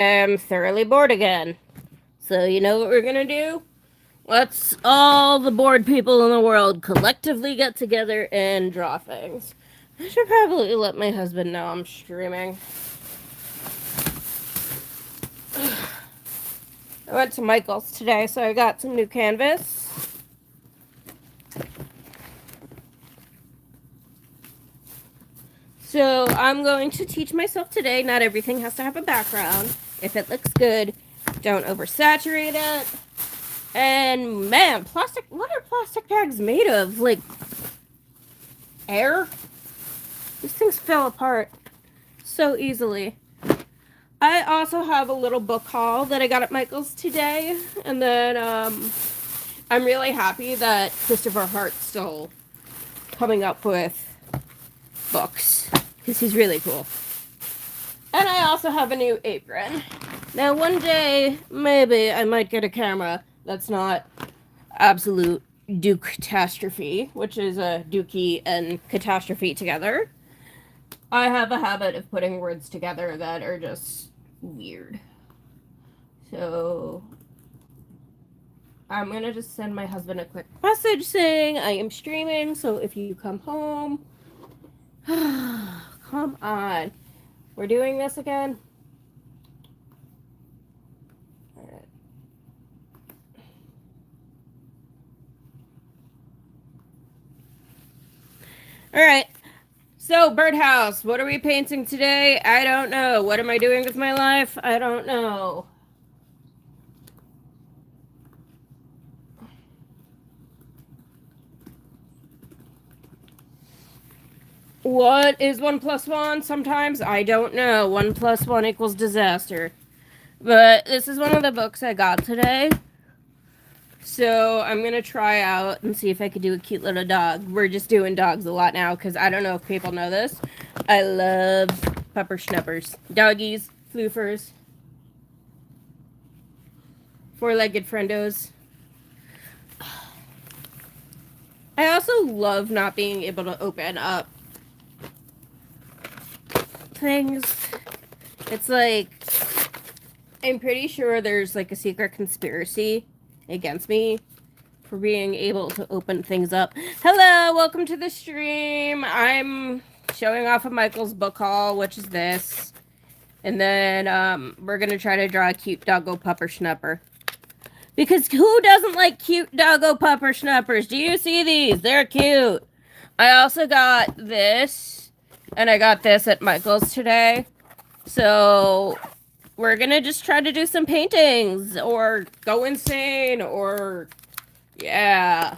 am thoroughly bored again. So, you know what we're gonna do? Let's all the bored people in the world collectively get together and draw things. I should probably let my husband know I'm streaming. I went to Michael's today, so I got some new canvas. So I'm going to teach myself today. Not everything has to have a background. If it looks good, don't oversaturate it. And man, plastic, what are plastic bags made of? Like air? These things fell apart so easily. I also have a little book haul that I got at Michael's today. And then I'm really happy that Christopher Hart's still coming up with books because he's really cool. And I also have a new apron. Now, one day, maybe I might get a camera that's not absolute Duke catastrophe, which is a Dookie and catastrophe together. I have a habit of putting words together that are just weird. So I'm gonna just send my husband a quick message saying I am streaming, so if you come home, come on. We're doing this again? Alright. Alright. So, birdhouse, what are we painting today? I don't know. What am I doing with my life? I don't know. What is 1 plus 1? Sometimes I don't know. 1 plus 1 equals disaster. But this is one of the books I got today. So I'm going to try out and see if I could do a cute little dog. We're just doing dogs a lot now because I don't know if people know this. I love pepper schnuppers. Doggies, floofers, four-legged friendos. I also love not being able to open up things. It's like, I'm pretty sure there's like a secret conspiracy against me for being able to open things up. Hello, welcome to the stream. I'm showing off of Michael's book haul, which is this. And then we're gonna try to draw a cute doggo pupper schnupper. Because who doesn't like cute doggo pupper schnuppers? Do you see these? They're cute. I also got this, and I got this at Michael's today. So we're gonna just try to do some paintings or go insane or yeah.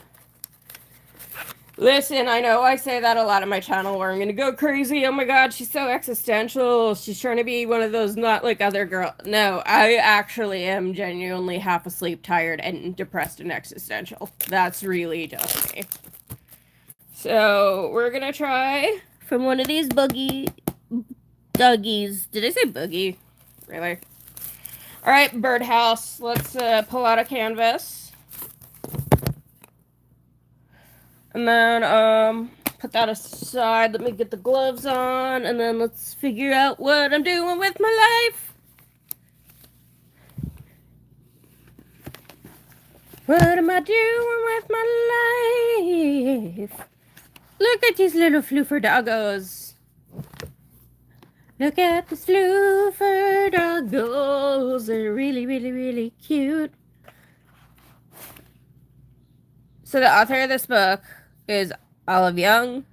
Listen, I know I say that a lot on my channel where I'm gonna go crazy. Oh my god, she's so existential. She's trying to be one of those not like other girls. No, I actually am genuinely half asleep, tired, and depressed and existential. That's really just me. So we're gonna try from one of these duggies. Did I say boogie? Really? Alright, birdhouse. Let's pull out a canvas. And then, put that aside. Let me get the gloves on. And then let's figure out what I'm doing with my life. What am I doing with my life? Look at these little floofer doggos. Look at the floofer doggos. They're really, really, really cute. So the author of this book is Olive Young.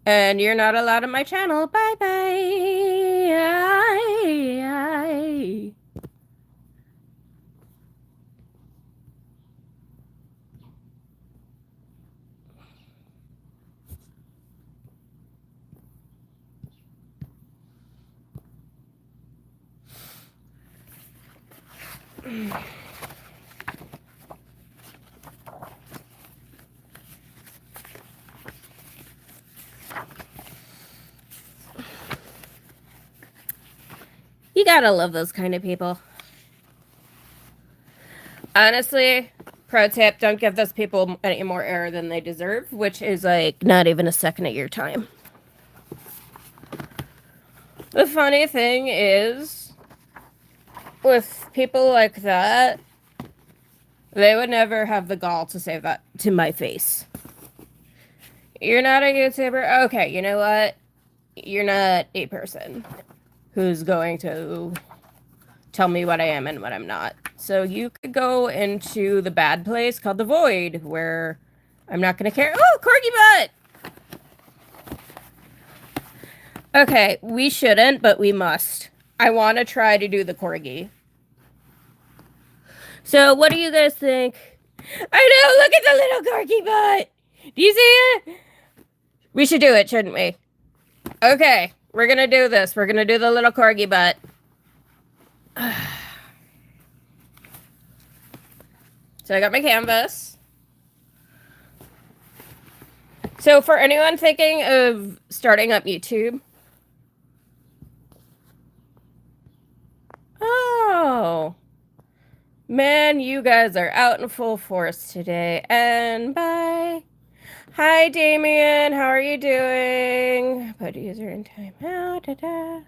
And you're not allowed on my channel. Bye bye. You gotta love those kind of people. Honestly, pro tip, don't give those people any more air than they deserve, which is like not even a second of your time. The funny thing is, with people like that, they would never have the gall to say that to my face. You're not a YouTuber? Okay, you know what? You're not a person who's going to tell me what I am and what I'm not. So you could go into the bad place called the void, where I'm not going to care. Oh, corgi butt! Okay, we shouldn't, but we must. I want to try to do the corgi. So what do you guys think? I know, look at the little corgi butt! Do you see it? We should do it, shouldn't we? Okay, we're going to do this. We're going to do the little corgi butt. So I got my canvas. So for anyone thinking of starting up YouTube. Oh. Man, you guys are out in full force today. And bye. Hi, Damien. How are you doing? Put user in timeout. Da-da.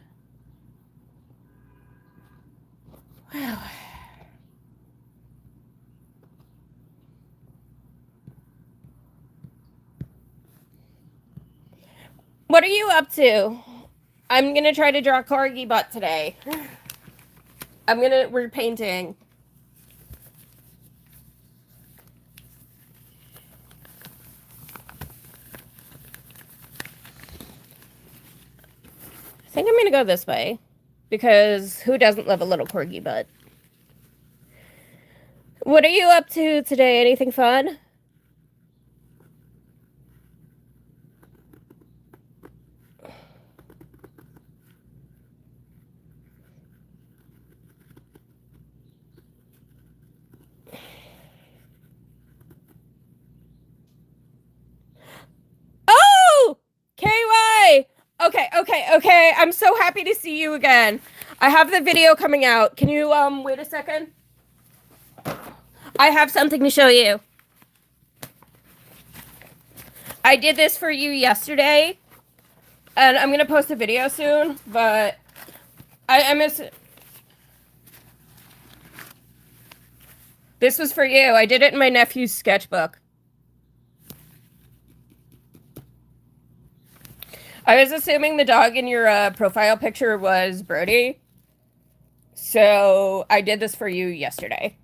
Wow. What are you up to? I'm gonna try to draw corgi butt today. We're painting. I think I'm gonna go this way. Because who doesn't love a little corgi butt? What are you up to today? Anything fun? Oh! KY! Okay. I'm so happy to see you again. I have the video coming out. Can you, wait a second? I have something to show you. I did this for you yesterday, and I'm gonna post a video soon, but I miss it. This was for you. I did it in my nephew's sketchbook. I was assuming the dog in your profile picture was Brody. So I did this for you yesterday.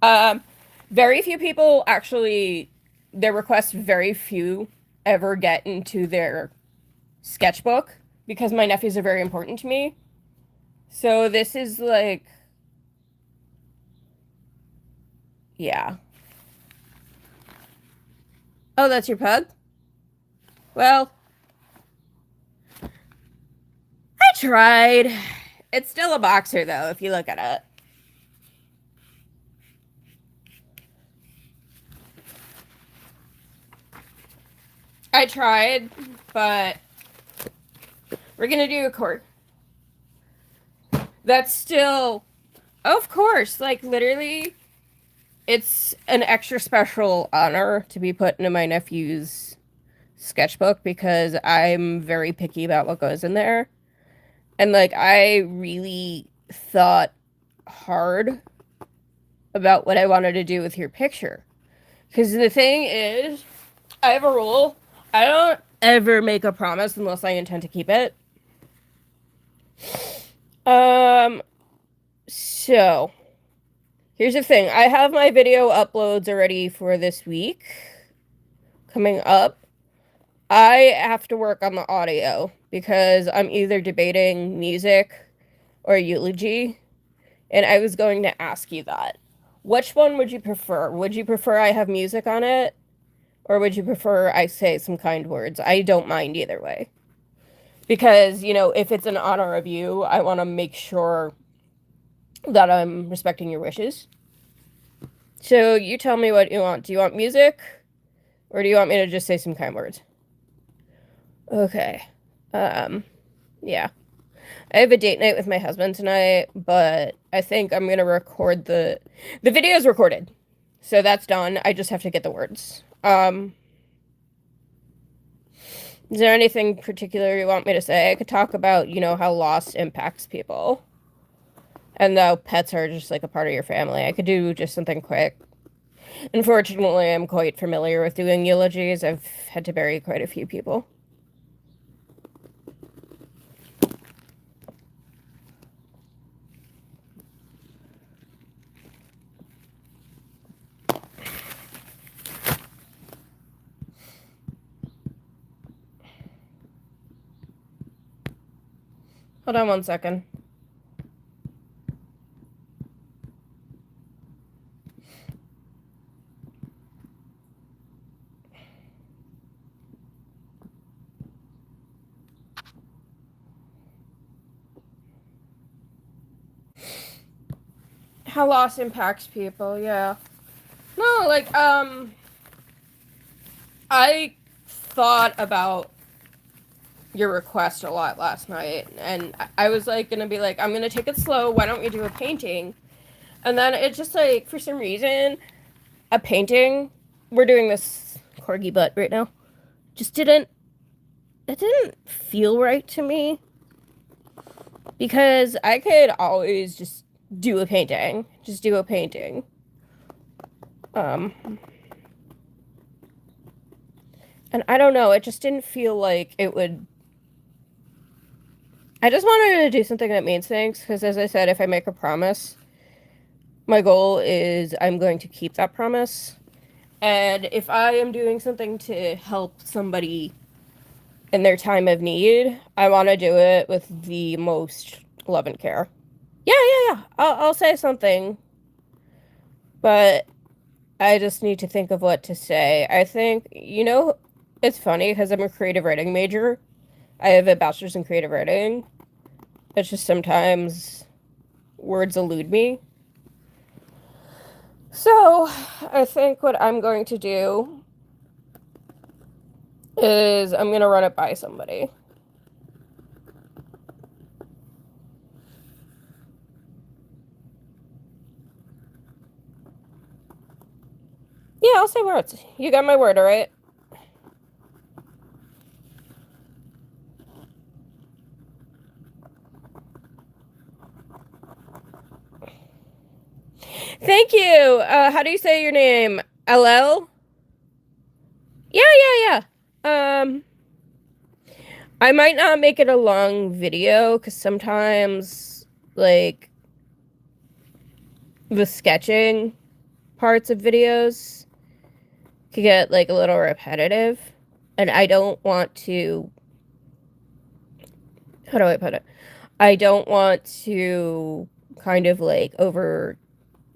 Very few people actually, their requests, very few ever get into their sketchbook because my nephews are very important to me. So this is like, yeah. Oh, that's your pug? Well, I tried. It's still a boxer, though, if you look at it. I tried, but we're gonna do a court. That's still, of course, like literally, it's an extra special honor to be put into my nephew's sketchbook because I'm very picky about what goes in there. And like, I really thought hard about what I wanted to do with your picture. Because the thing is, I have a rule. I don't ever make a promise unless I intend to keep it. So here's the thing. I have my video uploads already for this week coming up. I have to work on the audio because I'm either debating music or eulogy. And I was going to ask you that. Which one would you prefer? Would you prefer I have music on it? Or would you prefer I say some kind words? I don't mind either way. Because, you know, if it's in honor of you, I want to make sure that I'm respecting your wishes. So you tell me what you want. Do you want music? Or do you want me to just say some kind words? Okay. Yeah. I have a date night with my husband tonight, but I think I'm going to record the video is recorded. So that's done. I just have to get the words. Is there anything particular you want me to say? I could talk about, how loss impacts people. And though pets are just like a part of your family, I could do just something quick. Unfortunately, I'm quite familiar with doing eulogies. I've had to bury quite a few people. Hold on one second. How loss impacts people, yeah. No, I thought about your request a lot last night, and I was gonna be I'm gonna take it slow. Why don't we do a painting? And then it just for some reason, a painting. We're doing this corgi butt right now. Just didn't. It didn't feel right to me because I could always just do a painting. Just do a painting. And I don't know. It just didn't feel like it would. I just wanted to do something that means things because, as I said, if I make a promise, my goal is I'm going to keep that promise. And if I am doing something to help somebody in their time of need, I want to do it with the most love and care. Yeah. I'll say something, but I just need to think of what to say. I think, it's funny because I'm a creative writing major. I have a bachelor's in creative writing. It's just sometimes words elude me. So, I think what I'm going to do is I'm going to run it by somebody. Yeah, I'll say words. You got my word, all right? Thank you. How do you say your name? LL? Yeah. I might not make it a long video because sometimes, the sketching parts of videos could get, a little repetitive. And I don't want to. How do I put it? I don't want to kind of, over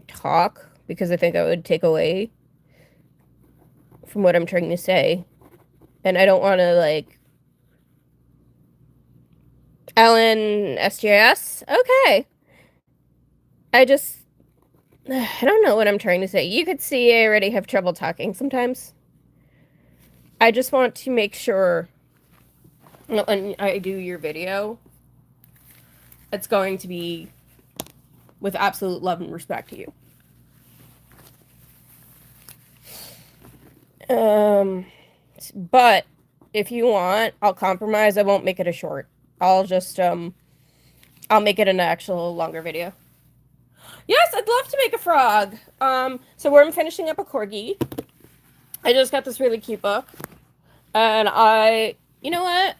talk because I think that would take away from what I'm trying to say. And I don't want to, Ellen SJS? Okay. I just. I don't know what I'm trying to say. You could see I already have trouble talking sometimes. I just want to make sure when I do your video, it's going to be with absolute love and respect to you. But if you want, I'll compromise. I won't make it a short. I'll just, I'll make it an actual longer video. Yes, I'd love to make a frog. So we're finishing up a corgi. I just got this really cute book. And you know what?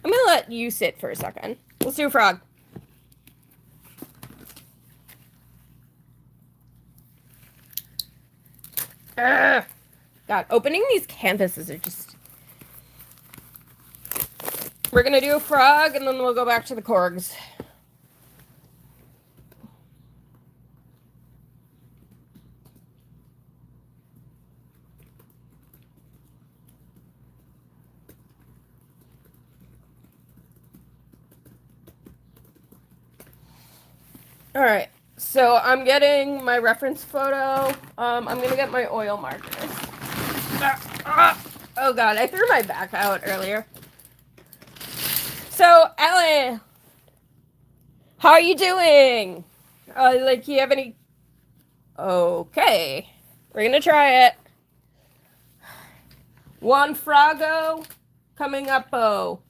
I'm gonna let you sit for a second. Let's do a frog. Ugh. God, opening these canvases are just... We're gonna do a frog, and then we'll go back to the corgs. Alright, so I'm getting my reference photo. I'm gonna get my oil markers. Oh god, I threw my back out earlier. So, Ellen, how are you doing? You have any... Okay, we're gonna try it. Juan Frago coming up. Oh,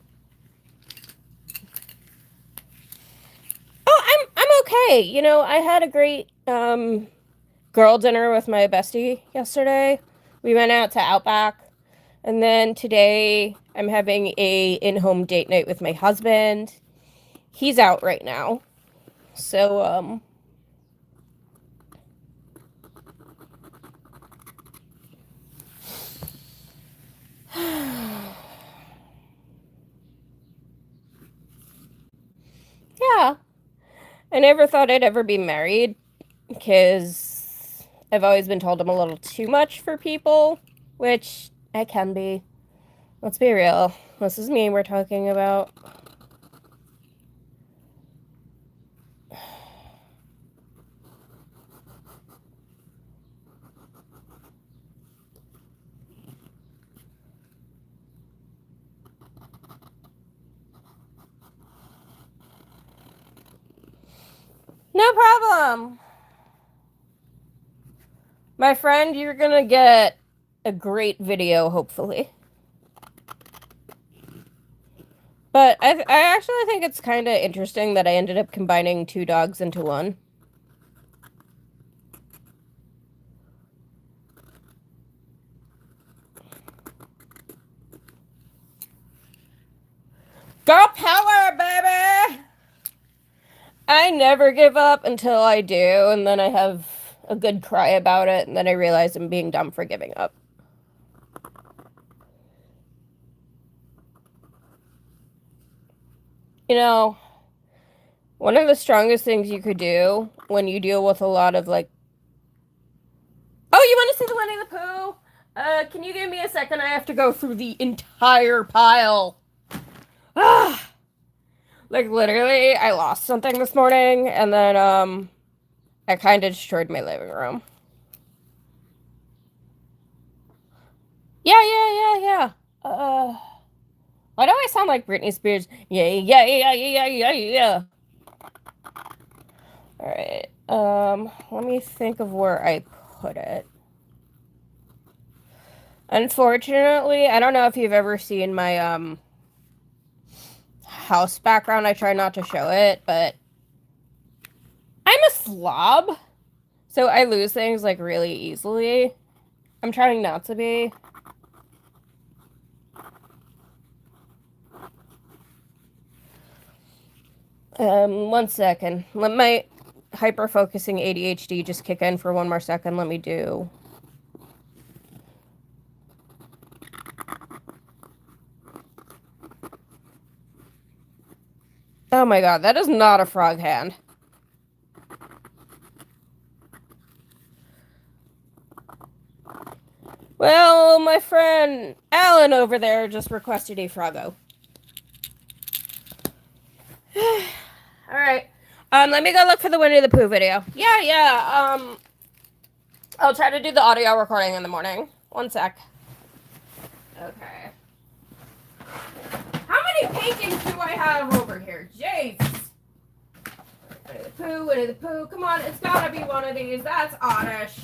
I'm okay. You know, I had a great girl dinner with my bestie yesterday. We went out to Outback, and then today I'm having a in-home date night with my husband. He's out right now. So yeah. I never thought I'd ever be married because I've always been told I'm a little too much for people, which I can be. Let's be real. This is me we're talking about. No problem. My friend, you're gonna get a great video, hopefully. But I actually think it's kind of interesting that I ended up combining 2 dogs into one. Girl power, baby! I never give up until I do, and then I have a good cry about it, and then I realize I'm being dumb for giving up. You know, one of the strongest things you could do when you deal with a lot of like, oh, you want to see the Winnie the Pooh? Can you give me a second? I have to go through the entire pile. Ah, like literally, I lost something this morning, and then I kind of destroyed my living room. Yeah. Why do I sound like Britney Spears? Yeah. All right. Let me think of where I put it. Unfortunately, I don't know if you've ever seen my house background. I try not to show it, but I'm a slob, so I lose things like really easily. I'm trying not to be. One second. Let my hyper-focusing ADHD just kick in for one more second. Let me do. Oh my god, that is not a frog hand. Well, my friend Alan over there just requested a froggo. Alright. Let me go look for the Winnie the Pooh video. Yeah. I'll try to do the audio recording in the morning. One sec. Okay. How many paintings do I have over here? Jeez. Winnie the Pooh. Come on, it's gotta be one of these. That's oddish.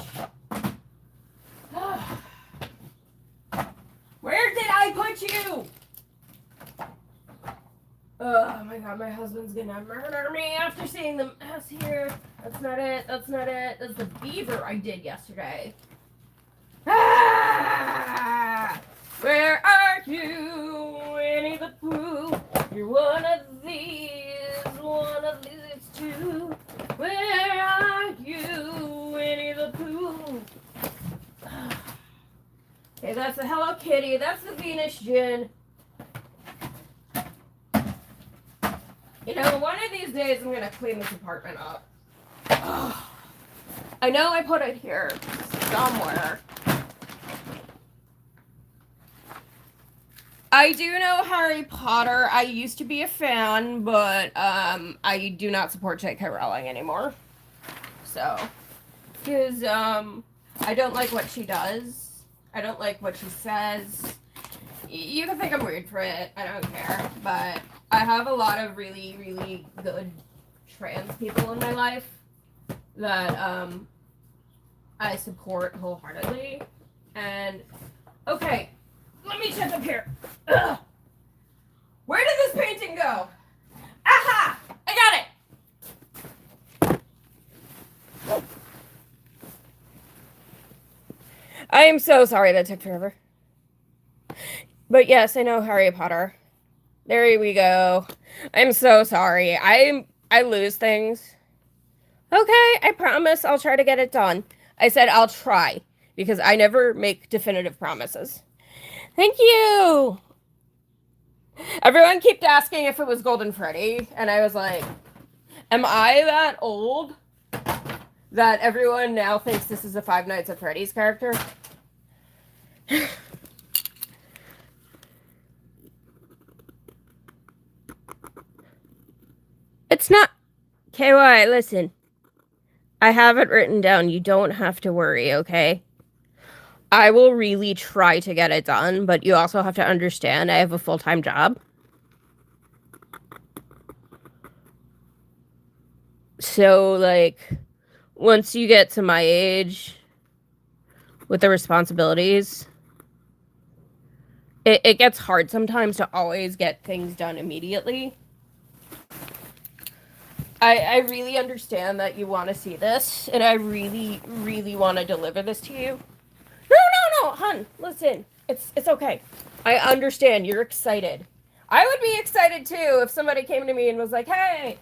Where did I put you? Oh my god, my husband's gonna murder me after seeing the mess here. That's not it. That's the beaver I did yesterday. Ah! Where are you, Winnie the Pooh? You're one of these two. Where are you, Winnie the Pooh? Okay, that's the Hello Kitty. That's the Venus Gin. You know, one of these days I'm gonna clean this apartment up. Ugh. I know I put it here somewhere. I do know Harry Potter. I used to be a fan, but I do not support J.K. Rowling anymore. So, because I don't like what she does. I don't like what she says. You can think I'm weird for it. I don't care. But I have a lot of really, really good trans people in my life that I support wholeheartedly. And, okay, let me check up here. Ugh. Where did this painting go? Aha! I got it! I am so sorry that took forever. But yes, I know Harry Potter. There we go. I'm so sorry. I lose things. Okay, I promise I'll try to get it done. I said I'll try because I never make definitive promises. Thank you. Everyone kept asking if it was Golden Freddy, and I was like, am I that old that everyone now thinks this is a Five Nights at Freddy's character? It's not. KY, listen. I have it written down. You don't have to worry, okay? I will really try to get it done, but you also have to understand I have a full-time job. So, like, once you get to my age with the responsibilities, it gets hard sometimes to always get things done immediately. I really understand that you want to see this, and I really, really want to deliver this to you. No, hun, listen. It's okay. I understand you're excited. I would be excited too if somebody came to me and was like, hey,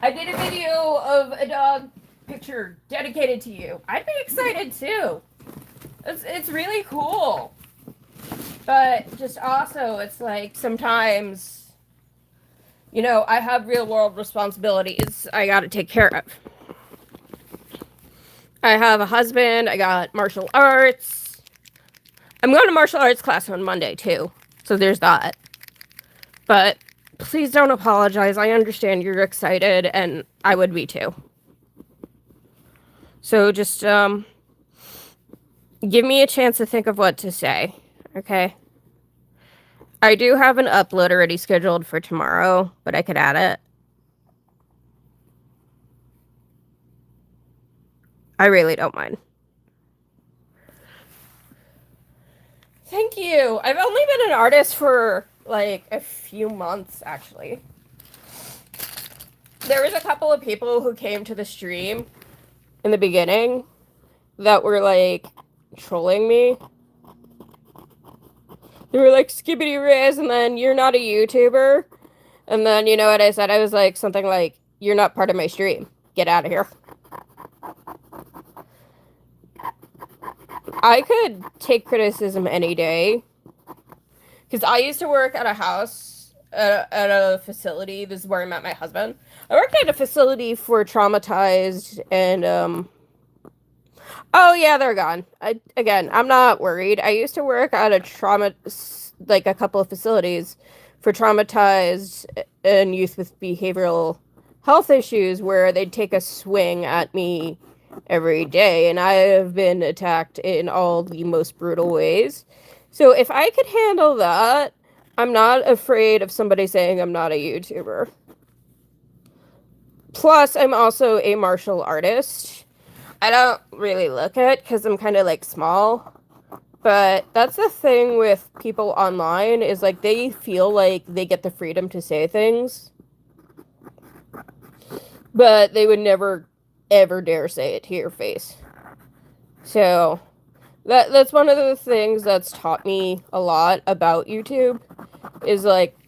I did a video of a dog picture dedicated to you. I'd be excited too. It's really cool. But just also, it's like sometimes, you know, I have real world responsibilities I gotta take care of. I have a husband, I got martial arts. I'm going to martial arts class on Monday too, so there's that. But please don't apologize. I understand you're excited, and I would be too. So just give me a chance to think of what to say, okay? I do have an upload already scheduled for tomorrow, but I could add it. I really don't mind. Thank you. I've only been an artist for like a few months, actually. There was a couple of people who came to the stream in the beginning that were like trolling me. They were like, Skibbity Riz, and then you're not a YouTuber. And then, you know what I said? I was like, something like, you're not part of my stream. Get out of here. I could take criticism any day. Because I used to work at a house, at a facility. This is where I met my husband. I worked at a facility for traumatized and, oh yeah, they're gone. Again, I'm not worried. I used to work at like a couple of facilities for traumatized and youth with behavioral health issues where they'd take a swing at me every day, and I have been attacked in all the most brutal ways. So if I could handle that, I'm not afraid of somebody saying I'm not a YouTuber. Plus, I'm also a martial artist. I don't really look it because I'm kind of like small. But that's the thing with people online is like they feel like they get the freedom to say things. But they would never ever dare say it to your face. So that's one of the things that's taught me a lot about YouTube is like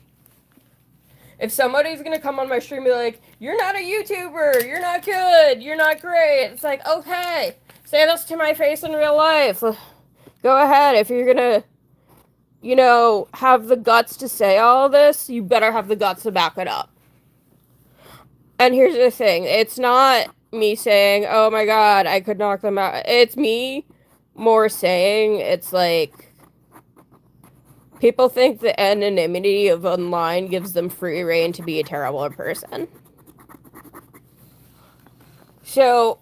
if somebody's gonna come on my stream and be like, you're not a YouTuber, you're not good, you're not great, it's like, okay, say this to my face in real life. Go ahead. If you're gonna, you know, have the guts to say all this, you better have the guts to back it up. And here's the thing, it's not me saying, oh my god, I could knock them out. It's me more saying, it's like, people think the anonymity of online gives them free reign to be a terrible person. So,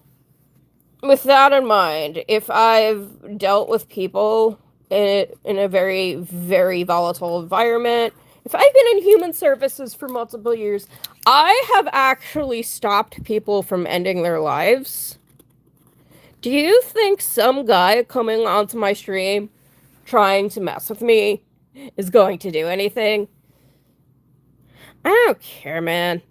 with that in mind, if I've dealt with people in a very, very volatile environment, if I've been in human services for multiple years, I have actually stopped people from ending their lives. Do you think some guy coming onto my stream trying to mess with me is going to do anything. I don't care, man.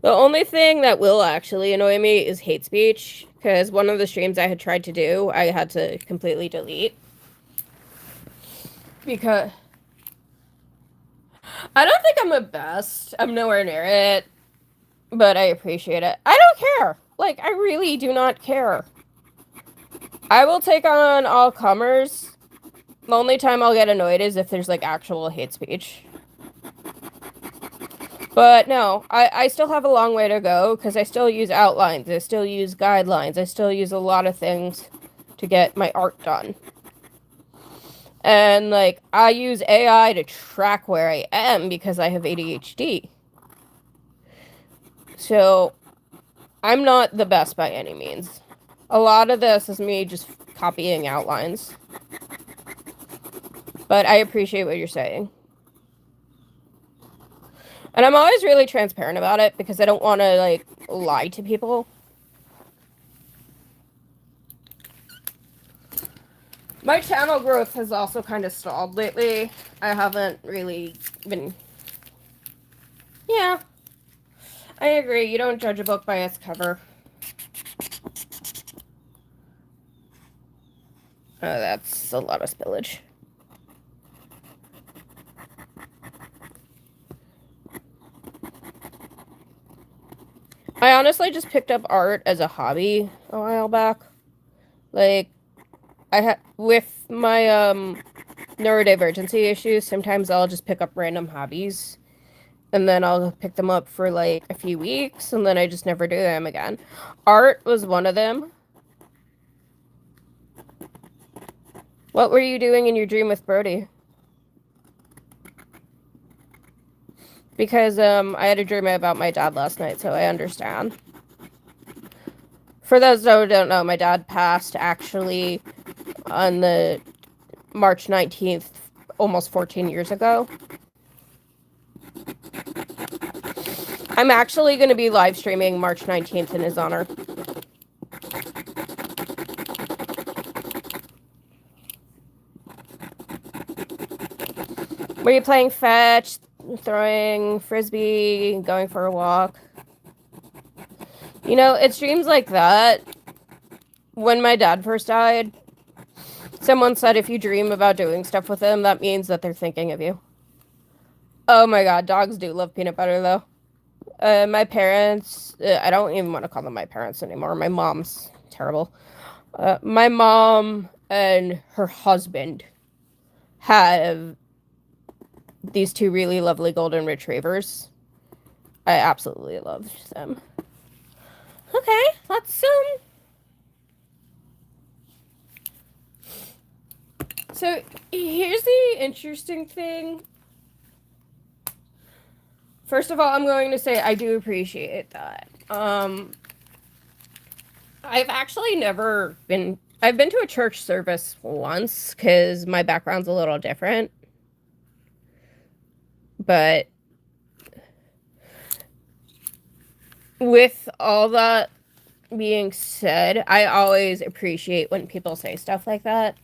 The only thing that will actually annoy me is hate speech, because one of the streams I had tried to do, I had to completely delete. Because I don't think I'm the best. I'm nowhere near it, but I appreciate it. I don't care. Like, I really do not care. I will take on all comers. The only time I'll get annoyed is if there's, like, actual hate speech. But no, I still have a long way to go, because I still use outlines, I still use guidelines, I still use a lot of things to get my art done. And, like, I use AI to track where I am because I have ADHD. So, I'm not the best by any means. A lot of this is me just copying outlines. But I appreciate what you're saying. And I'm always really transparent about it because I don't want to, like, lie to people. My channel growth has also kind of stalled lately. I haven't really been... Yeah. I agree. You don't judge a book by its cover. Oh, that's a lot of spillage. I honestly just picked up art as a hobby a while back. Like, with my, neurodivergency issues, sometimes I'll just pick up random hobbies. And then I'll pick them up for, like, a few weeks, and then I just never do them again. Art was one of them. What were you doing in your dream with Brody? Because, I had a dream about my dad last night, so I understand. For those who don't know, my dad passed, actually, on the March 19th, almost 14 years ago. I'm actually going to be live streaming March 19th in his honor. Were you playing fetch, throwing frisbee, going for a walk? You know, it's dreams like that. When my dad first died, someone said if you dream about doing stuff with them, that means that they're thinking of you. Oh my god, dogs do love peanut butter, though. My parents, I don't even want to call them my parents anymore. My mom's terrible. My mom and her husband have these two really lovely golden retrievers. I absolutely loved them. Okay, let's, So, here's the interesting thing. First of all, I'm going to say I do appreciate that. I've actually never been... I've been to a church service once, because my background's a little different. But with all that being said, I always appreciate when people say stuff like that.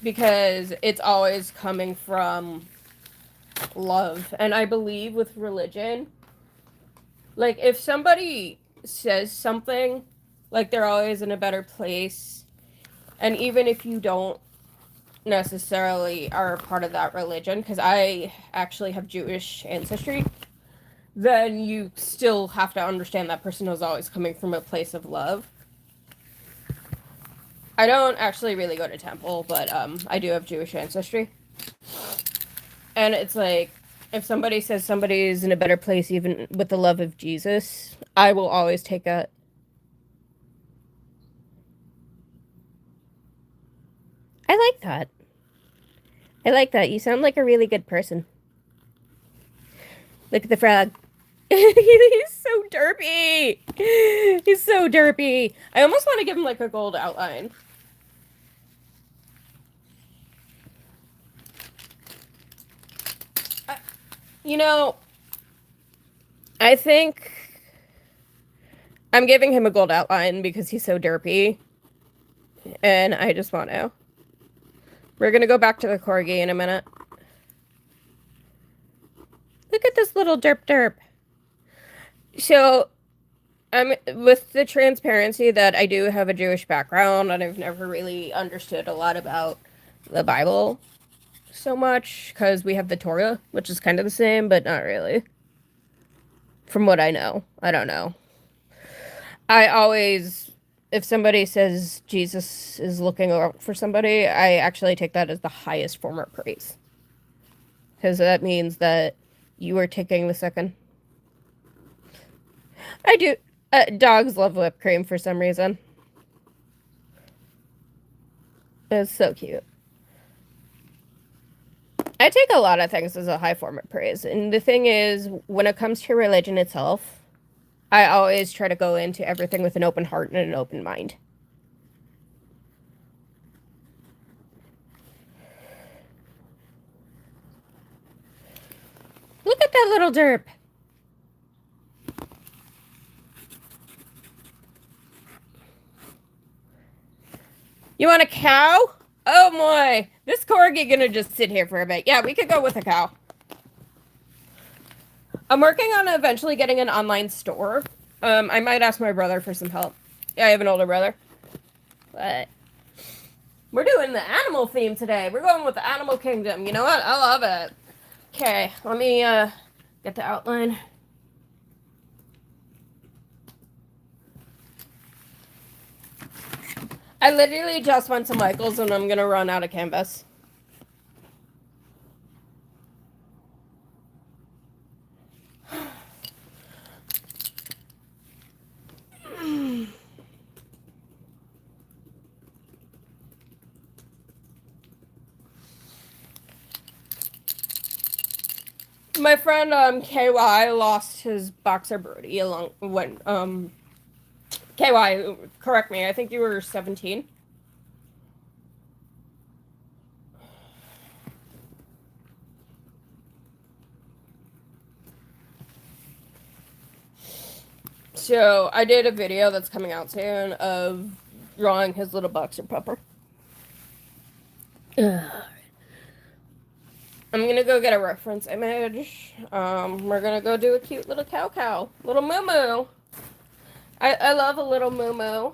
Because it's always coming from love. And I believe with religion, like, if somebody says something, like, they're always in a better place, and even if you don't necessarily are a part of that religion, because I actually have Jewish ancestry, then you still have to understand that person is always coming from a place of love. I don't actually really go to temple, but I do have Jewish ancestry. And it's like, if somebody says somebody's in a better place even with the love of Jesus, I will always take it. I like that. I like that. You sound like a really good person. Look at the frog. He's so derpy. He's so derpy. I almost want to give him like a gold outline. You know, I think I'm giving him a gold outline because he's so derpy. and I just want to. We're gonna go back to the corgi in a minute. Look at this little derp derp. So, with the transparency that I do have a Jewish background and I've never really understood a lot about the Bible so much because we have the Torah, which is kind of the same, but not really. From what I know, I don't know. I always, if somebody says Jesus is looking out for somebody, I actually take that as the highest form of praise. Because that means that you are taking the second. I do. Dogs love whipped cream for some reason. It's so cute. I take a lot of things as a high form of praise. And the thing is, when it comes to religion itself, I always try to go into everything with an open heart and an open mind. Look at that little derp. You want a cow? Oh my. This corgi gonna just sit here for a bit. Yeah, we could go with a cow. I'm working on eventually getting an online store. I might ask my brother for some help. Yeah, I have an older brother. But we're doing the animal theme today. We're going with the animal kingdom. You know what? I love it. Okay, let me get the outline. I literally just went to Michael's and I'm gonna run out of canvas. My friend KY lost his boxer Brody along when KY, correct me, I think you were 17. So I did a video that's coming out soon of drawing his little boxer pupper. I'm gonna go get a reference image. We're gonna go do a cute little cow, little moo moo. I love a little moo moo,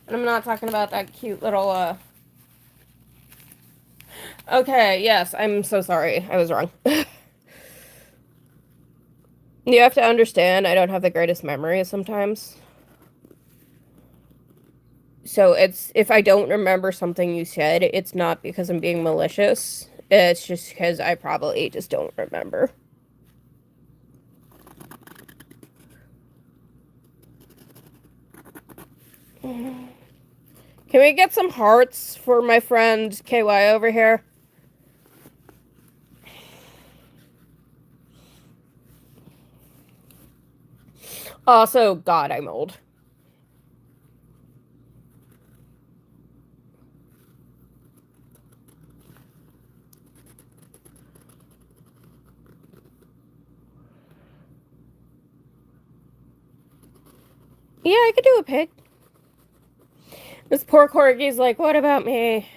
and I'm not talking about that cute little Okay, yes, I'm so sorry. I was wrong. You have to understand, I don't have the greatest memory sometimes. So it's, if I don't remember something you said, it's not because I'm being malicious. It's just because I probably just don't remember. Can we get some hearts for my friend KY over here? Also, God, I'm old. Yeah, I could do a pig. This poor corgi's like, what about me?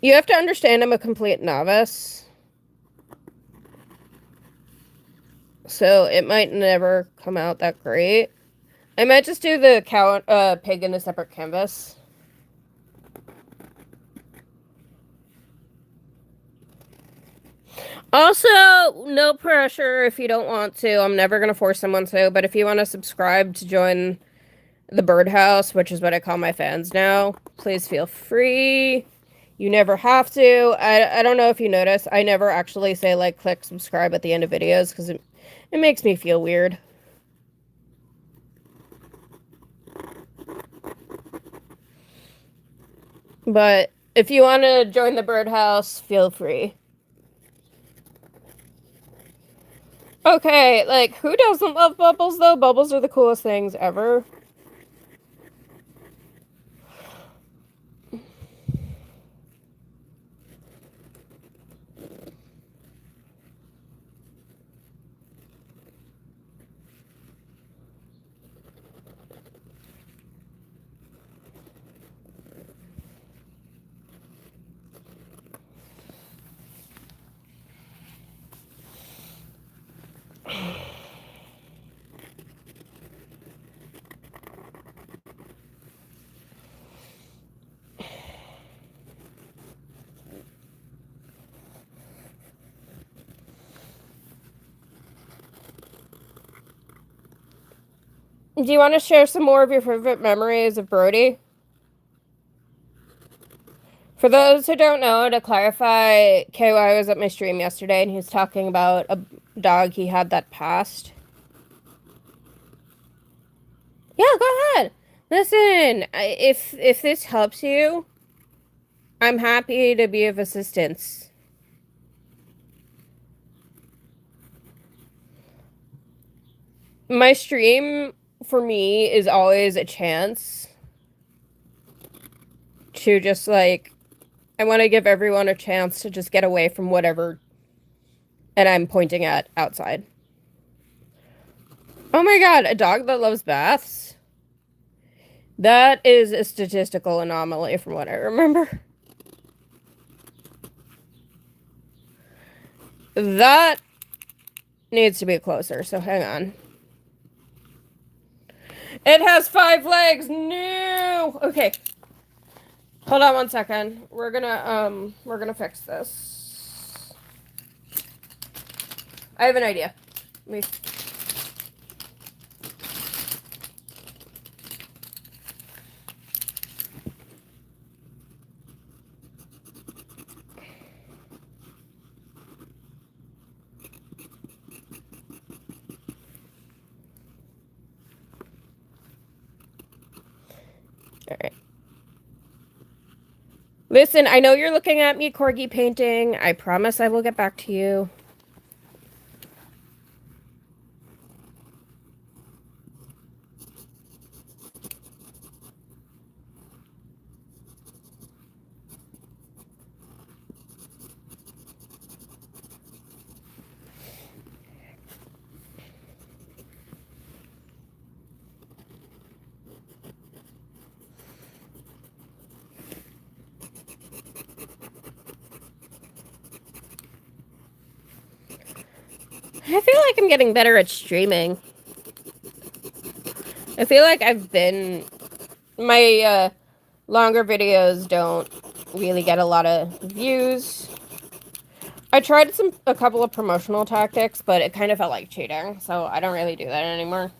You have to understand I'm a complete novice. So it might never come out that great. I might just do the cow, pig in a separate canvas. Also, no pressure if you don't want to. I'm never going to force someone to, but if you want to subscribe to join the birdhouse, which is what I call my fans now, please feel free. You never have to. I don't know if you notice, I never actually say, like, click subscribe at the end of videos, because it makes me feel weird. But if you want to join the birdhouse, feel free. Okay, like, who doesn't love bubbles, though? Bubbles are the coolest things ever. Do you want to share some more of your favorite memories of Brody? For those who don't know, to clarify, KY was at my stream yesterday and he was talking about a dog he had that passed. Yeah, go ahead. Listen, if this helps you, I'm happy to be of assistance. My stream, for me, is always a chance to just, like, I want to give everyone a chance to just get away from whatever, and I'm pointing at outside. Oh my god, a dog that loves baths? That is a statistical anomaly from what I remember. That needs to be closer, so hang on. It has 5 legs! No! Okay. Hold on 1 second. We're gonna fix this. I have an idea. Let me... All right. Listen, I know you're looking at me corgi painting. I promise I will get back to you. I feel like I'm getting better at streaming. I feel like I've been... My longer videos don't really get a lot of views. I tried a couple of promotional tactics, but it kind of felt like cheating, so I don't really do that anymore.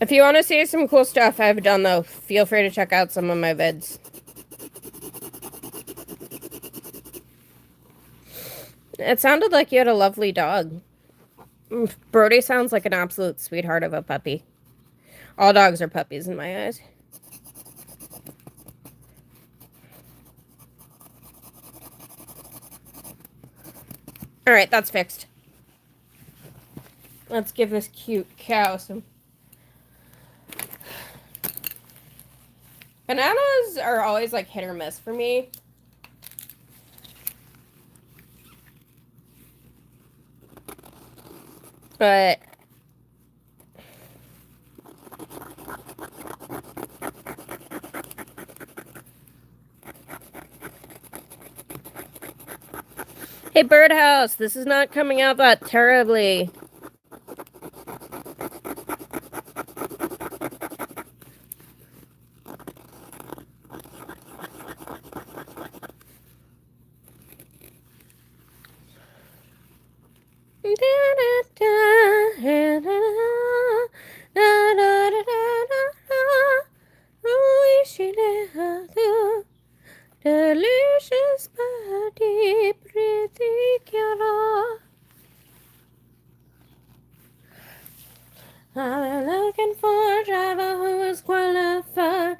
If you want to see some cool stuff I've done, though, feel free to check out some of my vids. It sounded like you had a lovely dog. Brody sounds like an absolute sweetheart of a puppy. All dogs are puppies in my eyes. Alright, that's fixed. Let's give this cute cow some... Bananas are always, like, hit or miss for me. But... Hey, Birdhouse, this is not coming out that terribly. Delicious body, pretty Kiara. I'm looking for a driver who is qualified.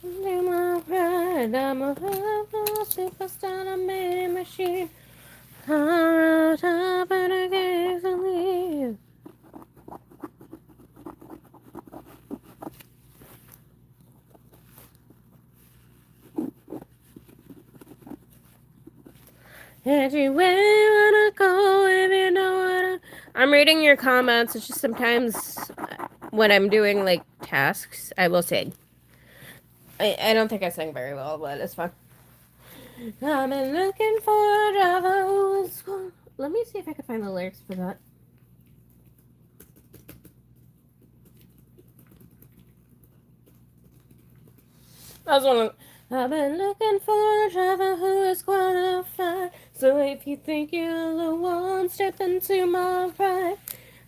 My pride, I'm a superstar, I made a machine. I'm top of the game to leave. Anywhere you wanna go, if you know what I'm reading your comments. It's just sometimes when I'm doing, like, tasks, I will sing. I don't think I sing very well, but it's fun. I've been looking for a driver who's gone. Let me see if I can find the lyrics for that. That's one of them. I've been looking for a driver who is qualified. So if you think you're the one, step into my ride.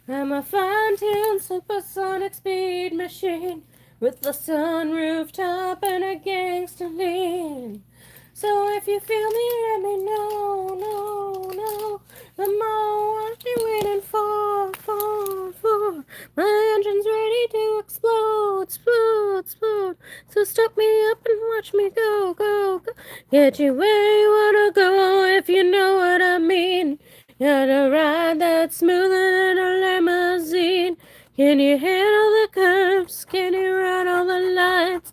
I'm a fine-tuned supersonic speed machine with a sunroof top and a gangster lean. So if you feel me, let me know, no. The more what you waiting for. My engine's ready to explode. So stop me up and watch me go. Get you where you wanna go if you know what I mean. Got a ride that's smoother than a limousine. Can you handle the curves? Can you ride all the lights?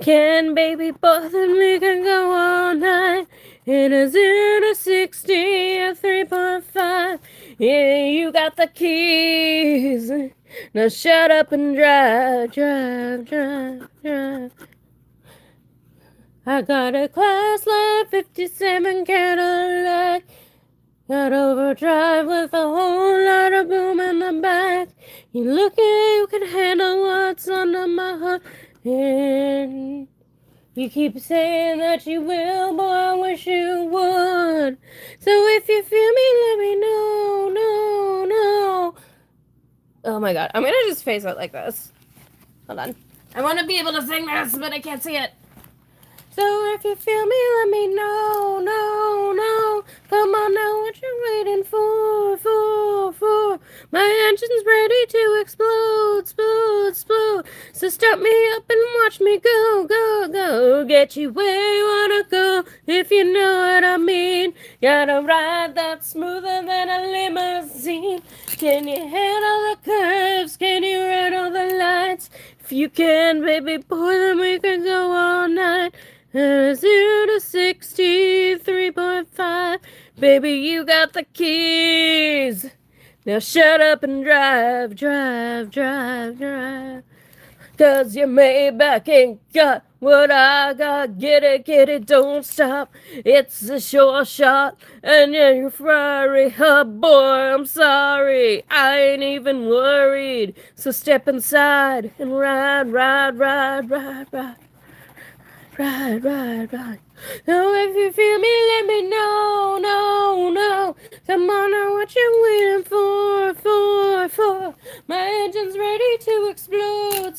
Can baby both and we can go all night. In a 0 to 60, a 3.5. Yeah, you got the keys. Now shut up and drive. I got a class line 57 Cadillac. Got overdrive with a whole lot of boom in the back. You look at you can handle what's under my hood. And you keep saying that you will, boy, I wish you would. So if you feel me, let me know, no. Oh my god, I'm gonna just face it like this. Hold on. I want to be able to sing this, but I can't see it. So if you feel me, let me know, no. Come on now, what you waiting for? My engine's ready to explode. So start me up and watch me go. Get you where you wanna go, if you know what I mean. Got a ride that's smoother than a limousine. Can you handle the curves? Can you ride all the lights? If you can, baby boy, then we can go all night. 0 to 60, 3.5. Baby, you got the keys. Now shut up and drive. Cause your Maybach ain't got what I got. Get it, don't stop. It's a sure shot. And yeah, your Ferrari, oh boy, I'm sorry. I ain't even worried. So step inside and ride. Right. Now if you feel me, let me know, no. Come on now, what you waiting for? My engine's ready to explode.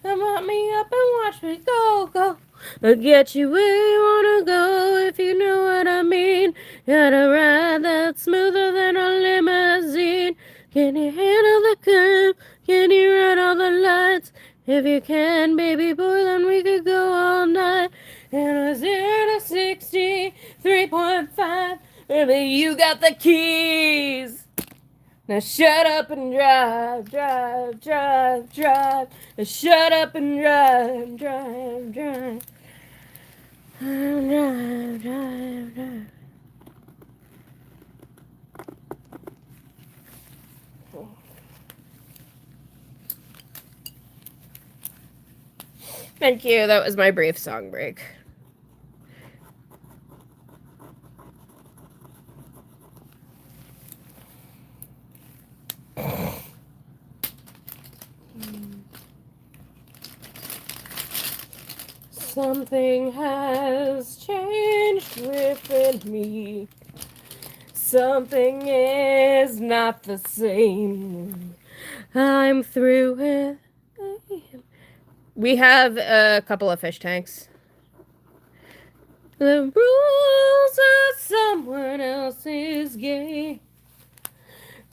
Come on me up and watch me go. I'll get you where you wanna go, if you know what I mean. Got a ride that's smoother than a limousine. Can you handle the curve? Can you ride all the lights? If you can, baby boy, then we could go all night. And a 0 to 60, 3.5. Baby, you got the keys. Now shut up and drive. Now shut up and drive. Drive. Thank you. That was my brief song break. Something has changed within me. Something is not the same. I'm through with. We have a couple of fish tanks. The rules are someone else's game.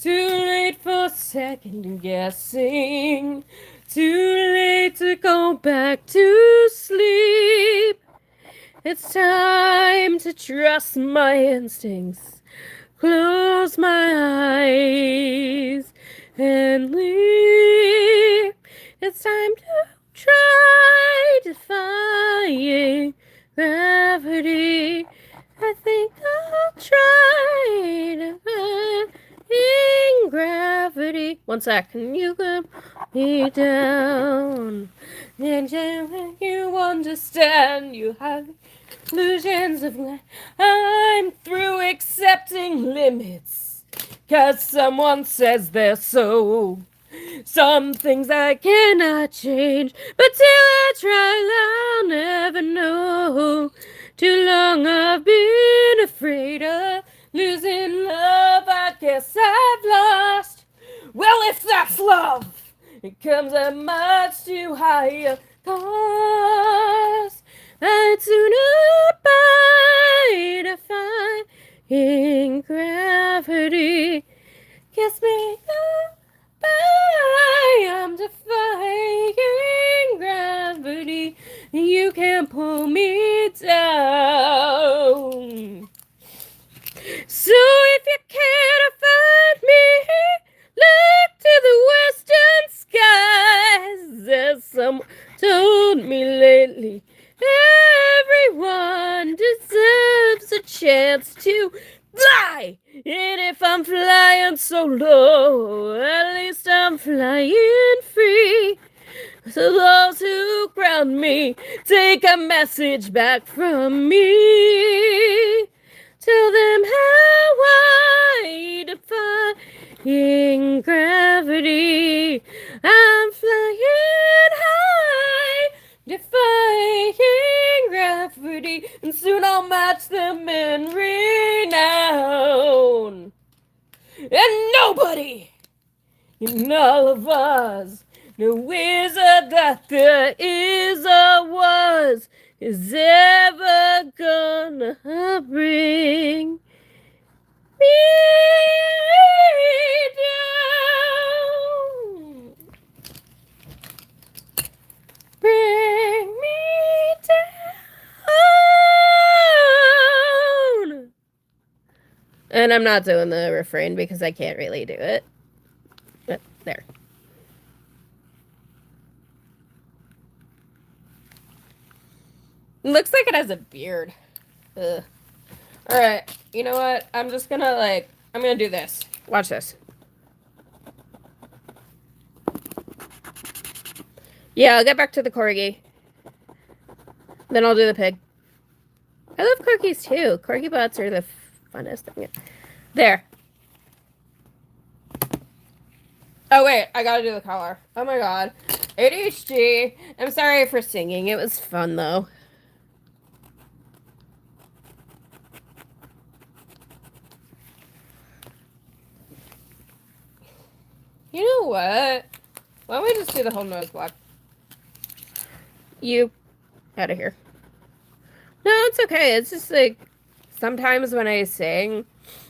Too late for second guessing. Too late to go back to sleep. It's time to trust my instincts. Close my eyes and leave. It's time to try defying gravity. I think I'll try defying gravity. 1 sec, can you put me down? And you understand you have illusions of life. I'm through accepting limits, 'cause someone says they're so. Some things I cannot change, but till I try, I'll never know. Too long I've been afraid of losing love. I guess I've lost. Well, if that's love, it comes at much too high a cost. I'd sooner bide defying gravity. Kiss me goodbye. I'm defying gravity. You can't pull me down. So if you can't find me, look to the western skies. As someone told me lately, everyone deserves a chance to fly. And if I'm flying so low, at least I'm flying free. So those who ground me, take a message back from me. Tell them how I defying gravity. I'm flying high, defying gravity, and soon I'll match them in renown. And nobody in all of us, no wizard that there is or was, is ever gonna bring me down. Bring me down. And I'm not doing the refrain because I can't really do it. But there. It looks like it has a beard. Ugh. Alright, you know what? I'm just gonna I'm gonna do this. Watch this. Yeah, I'll get back to the corgi. Then I'll do the pig. I love corgis too. Corgi bots are the funnest thing. There. Oh wait, I gotta do the collar. Oh my god. ADHD. I'm sorry for singing. It was fun though. You know what? Why don't we just do the whole nose block? You out of here. No, it's okay. It's just sometimes when I sing,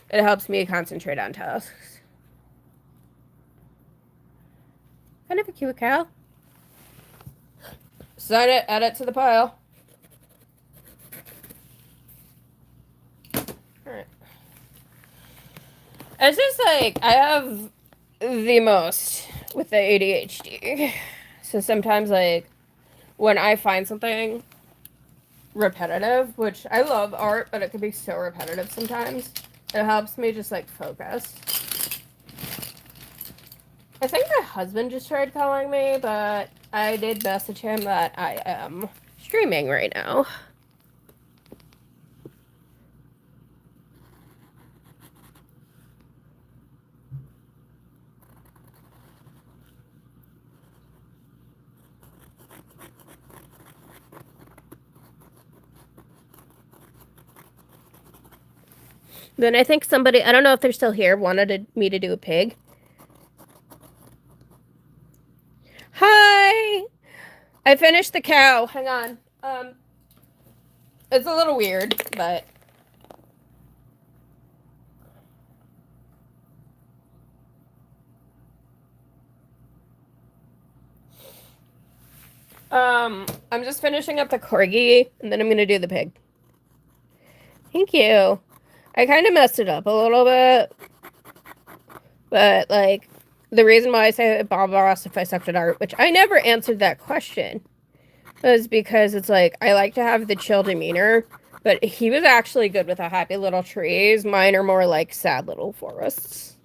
it helps me concentrate on tasks. Kind of a cute cow. Sign it, add it to the pile. Alright. It's just I have the most with the ADHD. So sometimes when I find something repetitive, which I love art, but it can be so repetitive sometimes, it helps me just focus. I think my husband just tried calling me, but I did message him that I am streaming right now. Then I think somebody, I don't know if they're still here, wanted me to do a pig. Hi! I finished the cow. Hang on. It's a little weird, but... I'm just finishing up the corgi, and then I'm gonna do the pig. Thank you. I kind of messed it up a little bit. But, the reason why I say Bob asked if I sucked at art, which I never answered that question, was because it's I like to have the chill demeanor, but he was actually good with the happy little trees. Mine are more sad little forests.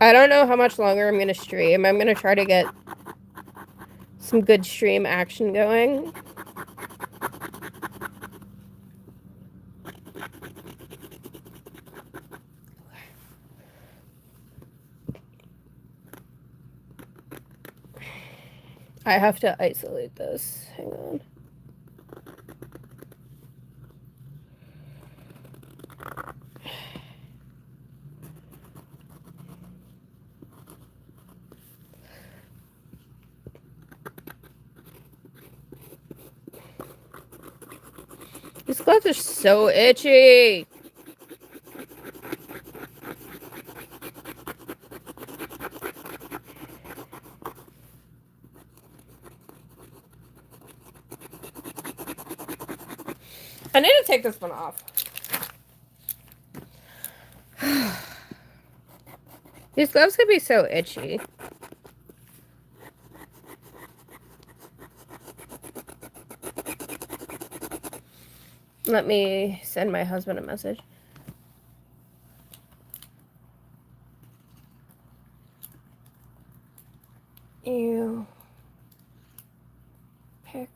I don't know how much longer I'm going to stream. I'm going to try to get some good stream action going. I have to isolate this. Hang on. These gloves are so itchy. I need to take this one off. These gloves could be so itchy. Let me send my husband a message. You pick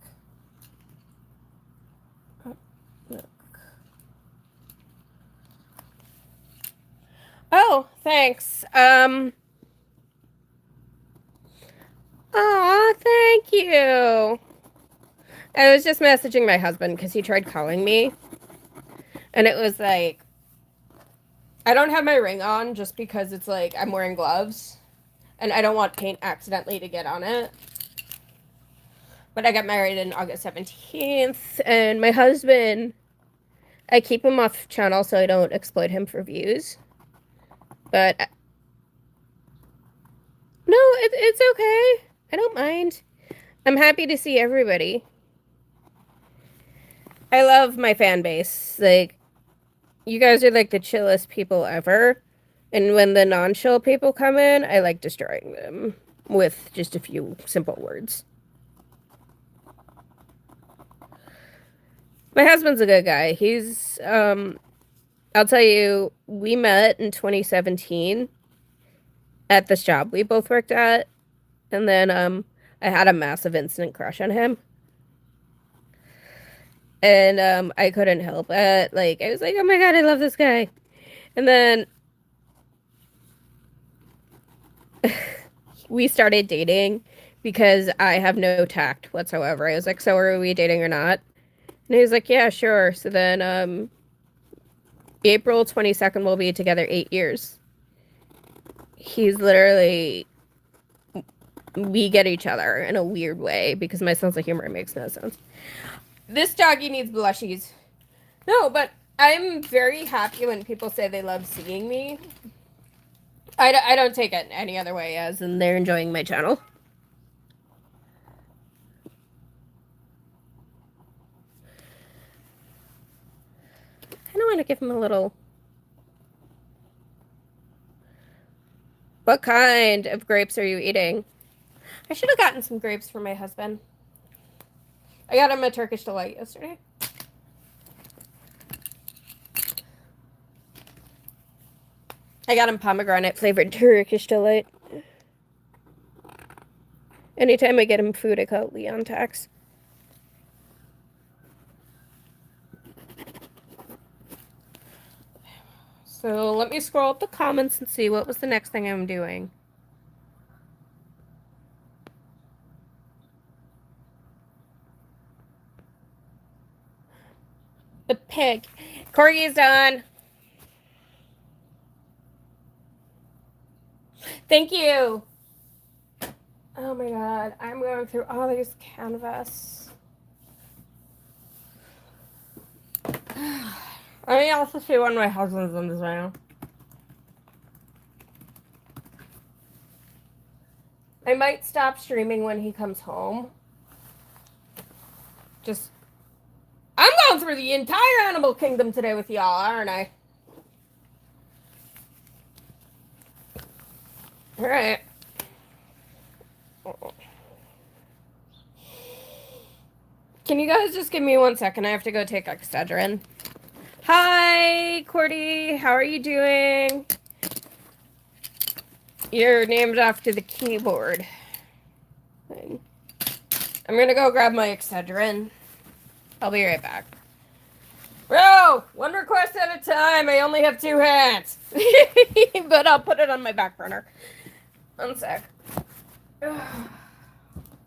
up milk. Oh, thanks. Aw, thank you. I was just messaging my husband because he tried calling me. And it was like, I don't have my ring on just because it's like I'm wearing gloves. And I don't want paint accidentally to get on it. But I got married on August 17th. And my husband, I keep him off channel so I don't exploit him for views. But no, it's okay. I don't mind. I'm happy to see everybody. I love my fan base. Like, you guys are like the chillest people ever. And when the non-chill people come in, I like destroying them with just a few simple words. My husband's a good guy. He's, I'll tell you, we met in 2017 at this job we both worked at. And then, I had a massive instant crush on him. And, I couldn't help it. Like, I was like, oh my God, I love this guy. And then we started dating because I have no tact whatsoever. I was like, so are we dating or not? And he was like, yeah, sure. So then, April 22nd, we'll be together 8 years. He's literally, we get each other in a weird way because my sense of humor makes no sense. This doggy needs blushies. No, but I'm very happy when people say they love seeing me. I don't take it any other way as in they're enjoying my channel. I don't want to give him a little... What kind of grapes are you eating? I should have gotten some grapes for my husband. I got him a Turkish Delight yesterday. I got him pomegranate flavored Turkish Delight. Anytime I get him food, I call it Leon tax. So let me scroll up the comments and see what was the next thing I'm doing. The pig. Corgi is done. Thank you. Oh my God, I'm going through all these canvas. Let me also see when my husband's in this now. I might stop streaming when he comes home. Just, I'm going through the entire animal kingdom today with y'all, aren't I? All right. Can you guys just give me 1 second? I have to go take Excedrin. Hi, Cordy. How are you doing? You're named after the keyboard thing. I'm gonna go grab my Excedrin. I'll be right back. Bro, one request at a time. I only have 2 hands. But I'll put it on my back burner. One sec. I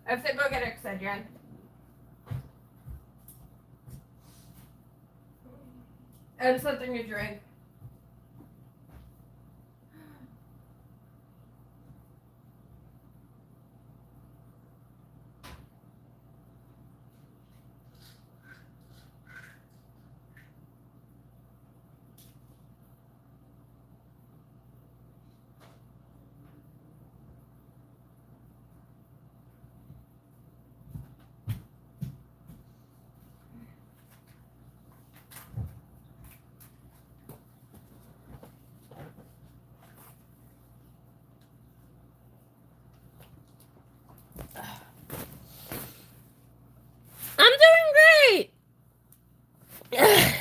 have to go get Excedrin. And something to drink. I'm doing great!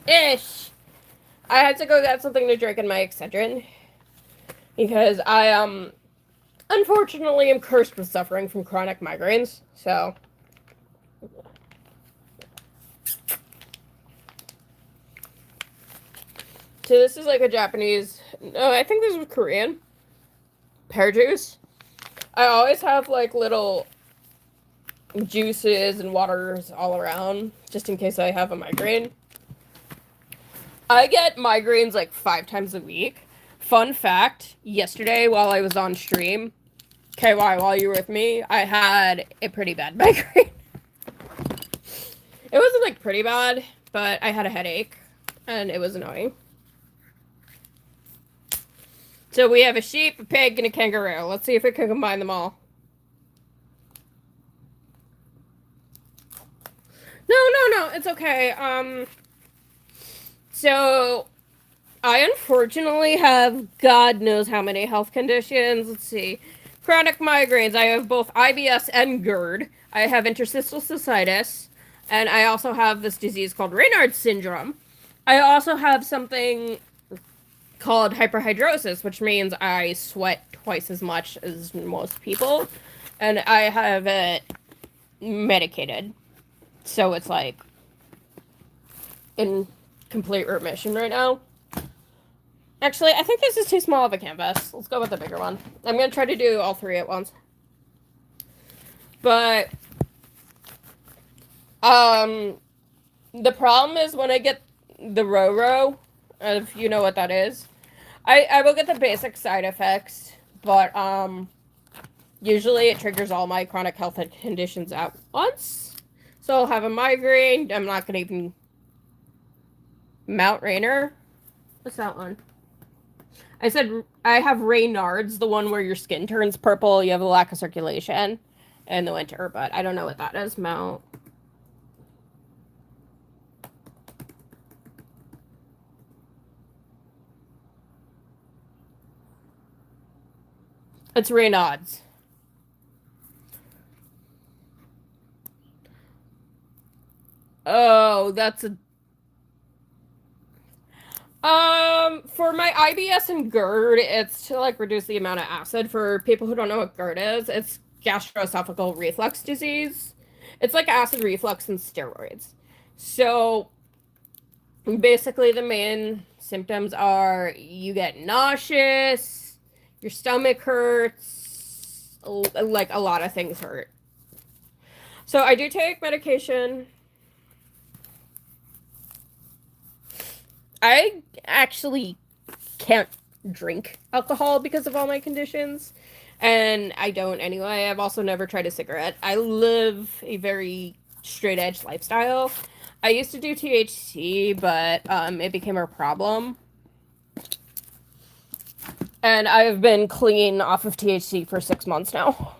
Ish. I had to go get something to drink in my Excedrin. Because I, unfortunately am cursed with suffering from chronic migraines. So this is like a Japanese, no, I think this was Korean pear juice. I always have like little juices and waters all around just in case I have a migraine. I get migraines like 5 times a week. Fun fact, yesterday while I was on stream, KY, while you were with me, I had a pretty bad migraine. It wasn't like pretty bad, but I had a headache and it was annoying. So we have a sheep, a pig, and a kangaroo. Let's see if we can combine them all. No, it's okay. So I unfortunately have God knows how many health conditions. Let's see. Chronic migraines. I have both IBS and GERD. I have interstitial cystitis. And I also have this disease called Raynaud's syndrome. I also have something called hyperhidrosis, which means I sweat twice as much as most people. And I have it medicated. So it's like in complete remission right now. Actually, I think this is too small of a canvas. Let's go with the bigger one. I'm going to try to do all 3 at once. But the problem is when I get the Roro, if you know what that is, I will get the basic side effects, but usually it triggers all my chronic health conditions at once. So I'll have a migraine. I'm not going to even... Mount Rainier? What's that one? I said I have Raynaud's, the one where your skin turns purple, you have a lack of circulation in the winter, but I don't know what that is. Mount... It's Raynaud's. Oh, that's a... For my IBS and GERD, it's to like reduce the amount of acid. For people who don't know what GERD is, it's gastroesophageal reflux disease. It's like acid reflux and steroids. So basically the main symptoms are you get nauseous, your stomach hurts, like a lot of things hurt. So I do take medication. I actually can't drink alcohol because of all my conditions, and I don't anyway. I've also never tried a cigarette. I live a very straight edge lifestyle. I used to do THC, but it became a problem. And I've been clean off of THC for 6 months now.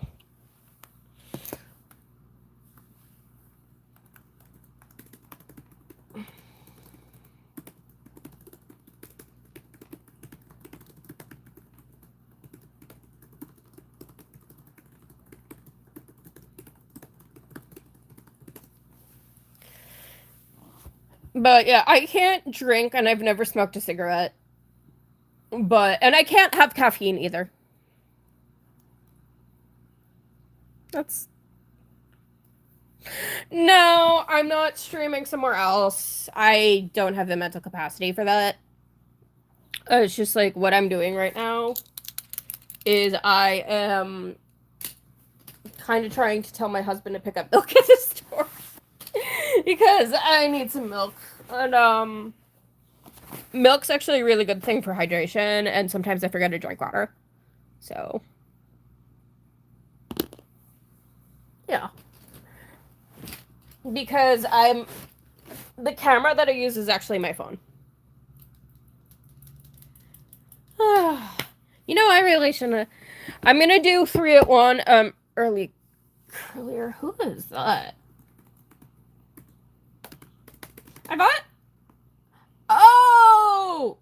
But yeah, I can't drink and I've never smoked a cigarette. And I can't have caffeine either. That's No, I'm not streaming somewhere else. I don't have the mental capacity for that. It's just like what I'm doing right now is I am kind of trying to tell my husband to pick up milk at the store because I need some milk. And milk's actually a really good thing for hydration, and sometimes I forget to drink water. So, yeah. Because the camera that I use is actually my phone. You know, I really shouldn't. I'm gonna do 3 at 1. Earlier. Who is that? I bought. Oh,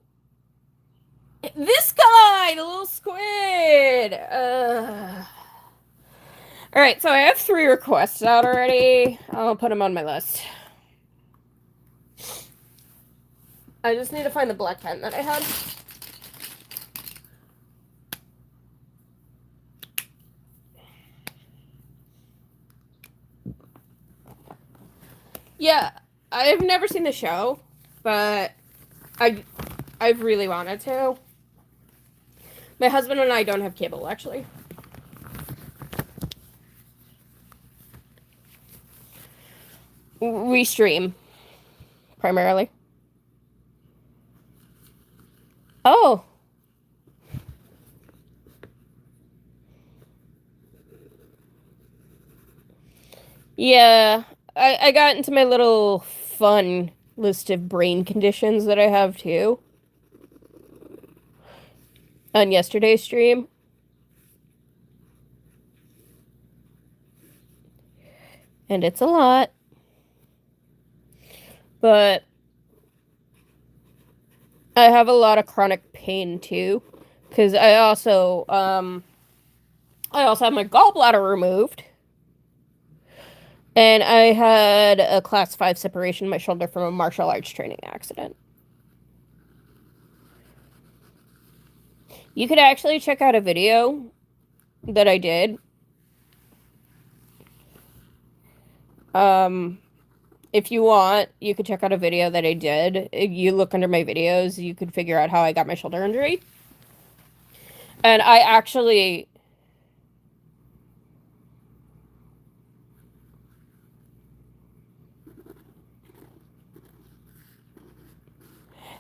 this guy, the little squid. All right, so I have 3 requests out already. I'll put them on my list. I just need to find the black pen that I had. Yeah, I've never seen the show, but I've really wanted to. My husband and I don't have cable, actually. We stream, primarily. Oh. Yeah, I got into my little fun list of brain conditions that I have too on yesterday's stream. And it's a lot. But I have a lot of chronic pain too. Because I also have my gallbladder removed. And I had a class 5 separation in my shoulder from a martial arts training accident. You could actually check out a video that I did. If you want, you could check out a video that I did. If you look under my videos, you could figure out how I got my shoulder injury. And I actually.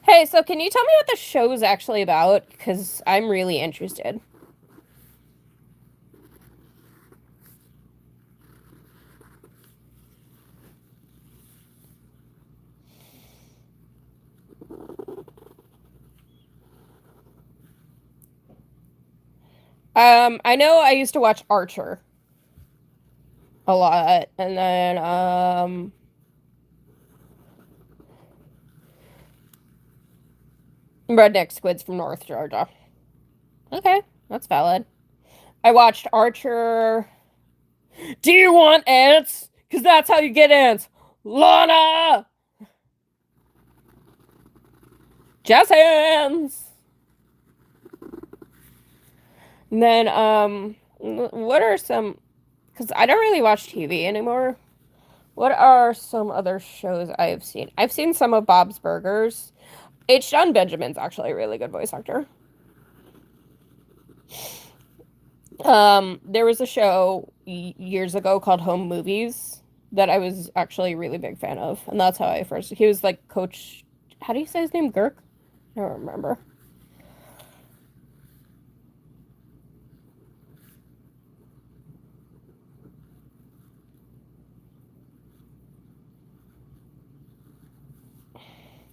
Hey, so can you tell me what the show is actually about? Because I'm really interested. I know I used to watch Archer a lot, and then Redneck Squids from North Georgia. Okay, that's valid. I watched Archer. Do you want ants? Because that's how you get ants. Lana! Jazz hands! And then, what are some. Because I don't really watch TV anymore. What are some other shows I have seen? I've seen some of Bob's Burgers. H. John Benjamin's actually a really good voice actor. There was a show years ago called Home Movies that I was actually a really big fan of, and that's how I first. He was like Coach. How do you say his name? Girk? I don't remember.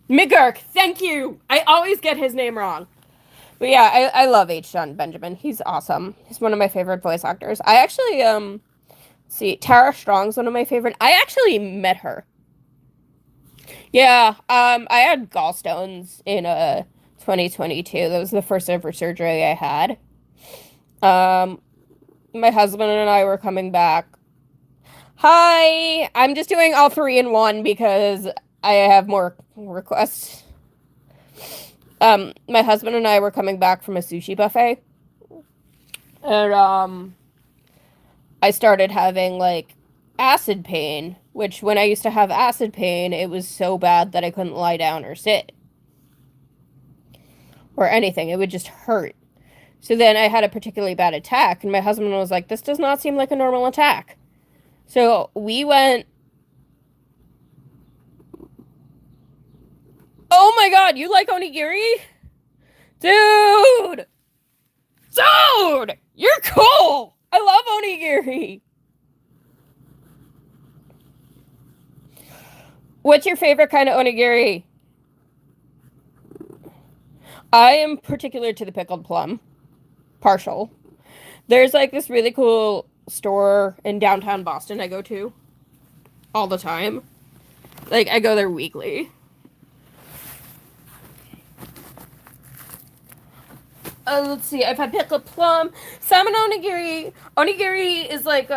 McGurk. Thank you. I always get his name wrong. But yeah, I love H. John Benjamin. He's awesome. He's one of my favorite voice actors. I actually see Tara Strong's one of my favorite. I actually met her. Yeah, I had gallstones in 2022. That was the first ever surgery I had. Um my husband and I were coming back. Hi, I'm just doing all 3 in one because I have more requests. My husband and I were coming back from a sushi buffet. And I started having like acid pain, which when I used to have acid pain, it was so bad that I couldn't lie down or sit or anything. It would just hurt. So then I had a particularly bad attack, and my husband was like, this does not seem like a normal attack. So we went. Oh my god, you like onigiri? Dude! Dude! You're cool! I love onigiri! What's your favorite kind of onigiri? I am particular to the pickled plum. Partial. There's like this really cool store in downtown Boston I go to all the time. Like, I go there weekly. Let's see. I've had pickled plum, salmon onigiri. Onigiri is like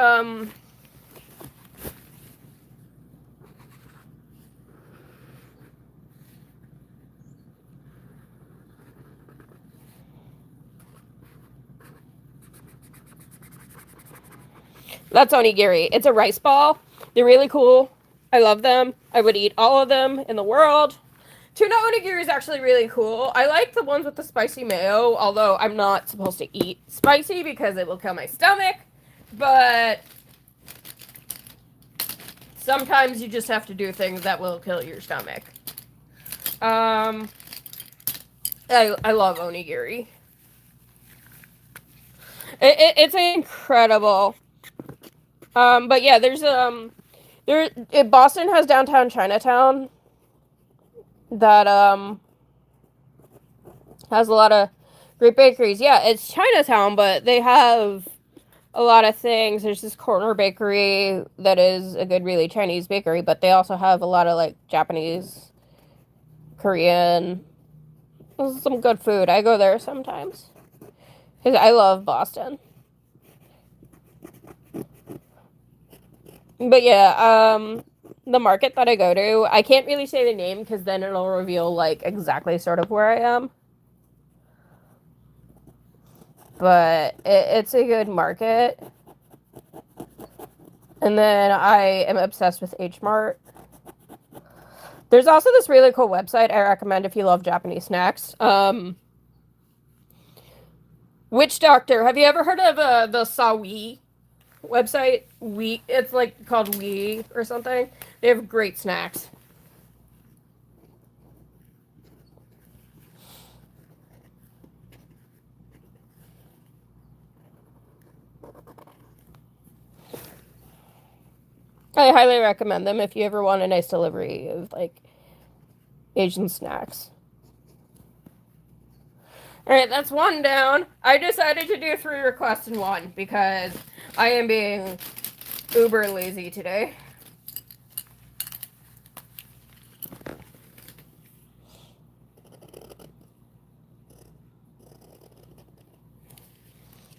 that's onigiri. It's a rice ball. They're really cool. I love them. I would eat all of them in the world. Tuna onigiri is actually really cool. I like the ones with the spicy mayo, although I'm not supposed to eat spicy because it will kill my stomach. But sometimes you just have to do things that will kill your stomach. I love onigiri. It's incredible. But yeah, Boston has downtown Chinatown that has a lot of great bakeries. Yeah, it's Chinatown, but they have a lot of things. There's this corner bakery that is a good, really Chinese bakery, but they also have a lot of like Japanese, Korean, some good food. I go there sometimes because I love Boston. But yeah, the market that I go to, I can't really say the name because then it'll reveal like exactly sort of where I am. But it's a good market. And then I am obsessed with H Mart. There's also this really cool website I recommend if you love Japanese snacks. Witch Doctor. Have you ever heard of the Sawi website? It's like called We or something. They have great snacks. I highly recommend them if you ever want a nice delivery of like Asian snacks. All right, that's one down. I decided to do 3 requests in one because I am being uber lazy today.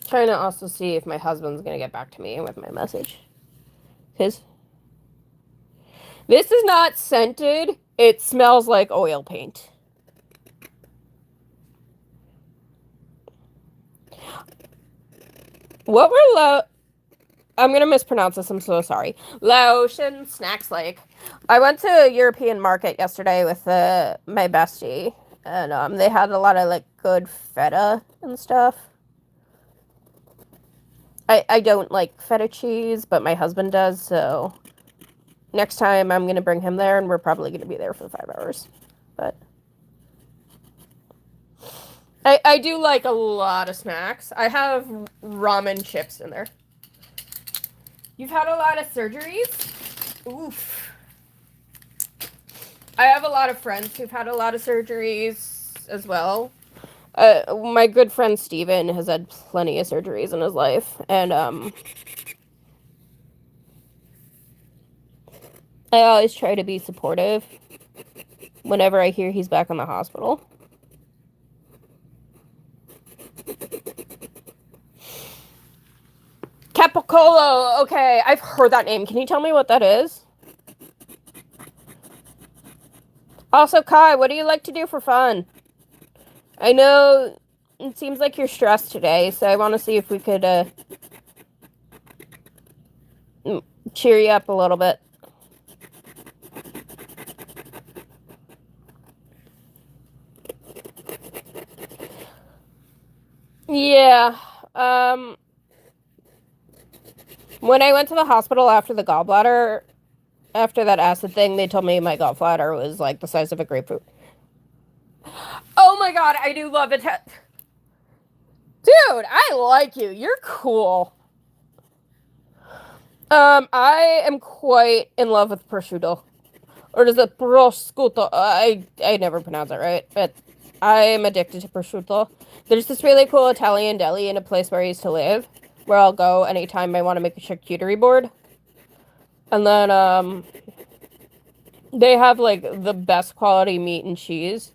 Trying to also see if my husband's gonna get back to me with my message. His. This is not scented. It smells like oil paint. What were I'm gonna mispronounce this. I'm so sorry. Laotian snacks like. I went to a European market yesterday with my bestie, and they had a lot of like good feta and stuff. I don't like feta cheese, but my husband does, so next time I'm gonna bring him there, and we're probably gonna be there for 5 hours. But I do like a lot of snacks. I have ramen chips in there. You've had a lot of surgeries? Oof. I have a lot of friends who've had a lot of surgeries as well. My good friend Steven has had plenty of surgeries in his life, and I always try to be supportive whenever I hear he's back in the hospital. Capicolo. Okay, I've heard that name. Can you tell me what that is? Also, Kai, what do you like to do for fun? I know it seems like you're stressed today, so I want to see if we could cheer you up a little bit. Yeah. When I went to the hospital after the gallbladder, after that acid thing, they told me my gallbladder was like the size of a grapefruit. Oh my god, I do love it. Dude, I like you. You're cool. I am quite in love with prosciutto. Or is it prosciutto? I never pronounce it right, but I am addicted to prosciutto. There's this really cool Italian deli in a place where I used to live, where I'll go anytime I want to make a charcuterie board. And then, they have, like, the best quality meat and cheese.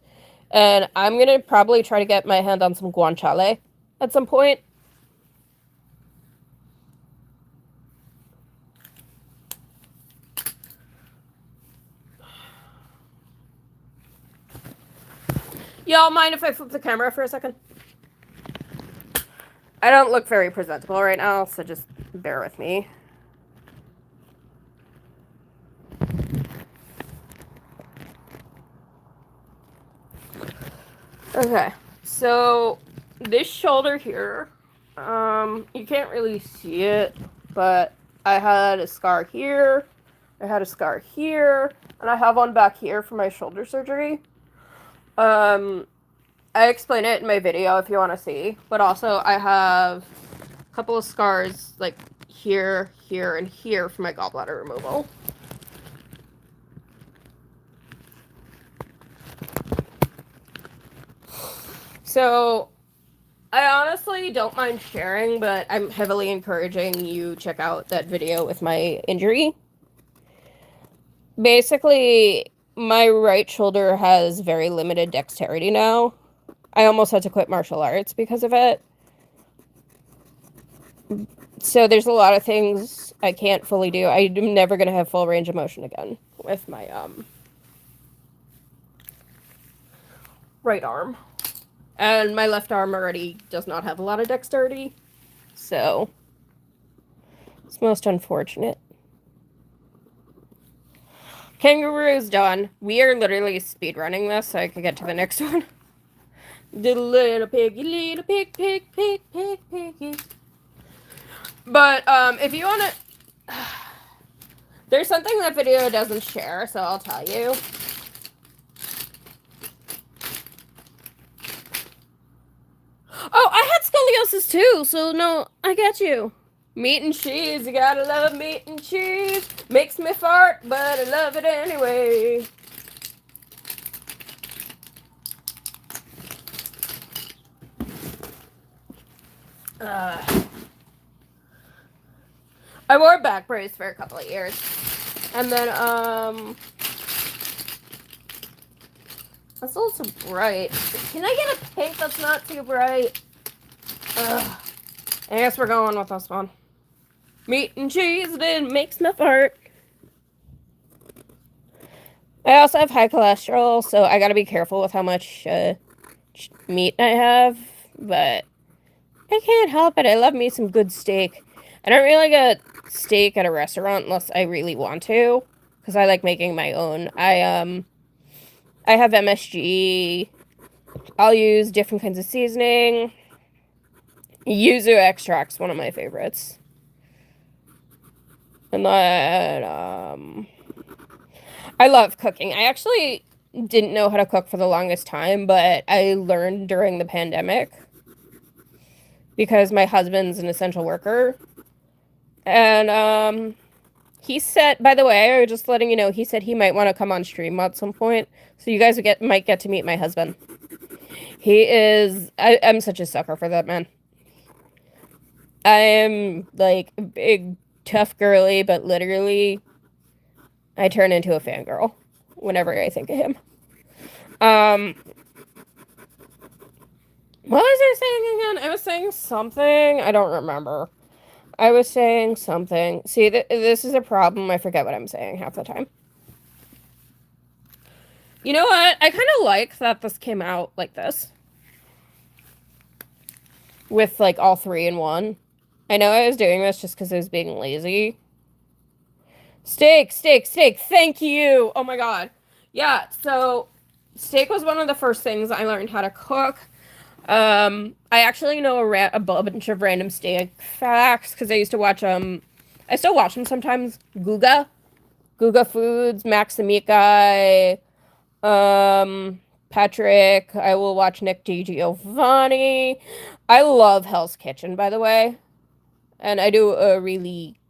And I'm gonna probably try to get my hand on some guanciale at some point. Y'all mind if I flip the camera for a second? I don't look very presentable right now, so just bear with me. Okay, so this shoulder here, you can't really see it, but I had a scar here, I had a scar here, and I have one back here for my shoulder surgery. I explain it in my video if you want to see, but also I have a couple of scars, like, here, here, and here for my gallbladder removal. So, I honestly don't mind sharing, but I'm heavily encouraging you check out that video with my injury. Basically, my right shoulder has very limited dexterity now. I almost had to quit martial arts because of it. So there's a lot of things I can't fully do. I'm never going to have full range of motion again with my right arm. And my left arm already does not have a lot of dexterity. So it's most unfortunate. Kangaroo's done. We are literally speedrunning this so I can get to the next one. The little piggy, little pig, pig, pig, pig, piggy. But, if you want to... There's something that video doesn't share, so I'll tell you. Oh, I had scoliosis too, so no, I get you. Meat and cheese, you gotta love meat and cheese. Makes me fart, but I love it anyway. I wore a back brace for a couple of years. And then, that's a little too bright. Can I get a pink that's not too bright? Ugh. I guess we're going with this one. Meat and cheese, then makes me fart. I also have high cholesterol, so I gotta be careful with how much meat I have. But I can't help it. I love me some good steak. I don't really get steak at a restaurant unless I really want to, because I like making my own. I have MSG. I'll use different kinds of seasoning. Yuzu extract's one of my favorites. And then, I love cooking. I actually didn't know how to cook for the longest time, but I learned during the pandemic because my husband's an essential worker. And, he said, by the way, I was just letting you know, he said he might want to come on stream at some point, so you guys might get to meet my husband. He is, I'm such a sucker for that man. I am, like, a big, tough girly, but literally, I turn into a fangirl whenever I think of him. What was I saying again? I was saying something. I don't remember. I was saying something. See, this is a problem. I forget what I'm saying half the time. You know what? I kind of like that this came out like this. With, like, all 3 in one. I know I was doing this just because I was being lazy. Steak, steak, steak. Thank you. Oh my God. Yeah, so steak was one of the first things I learned how to cook. I actually know a bunch of random steak facts because I used to watch I still watch them sometimes. Guga Foods, Max Amici, Patrick. I will watch Nick DiGiovanni. I love Hell's Kitchen, by the way, and I do a really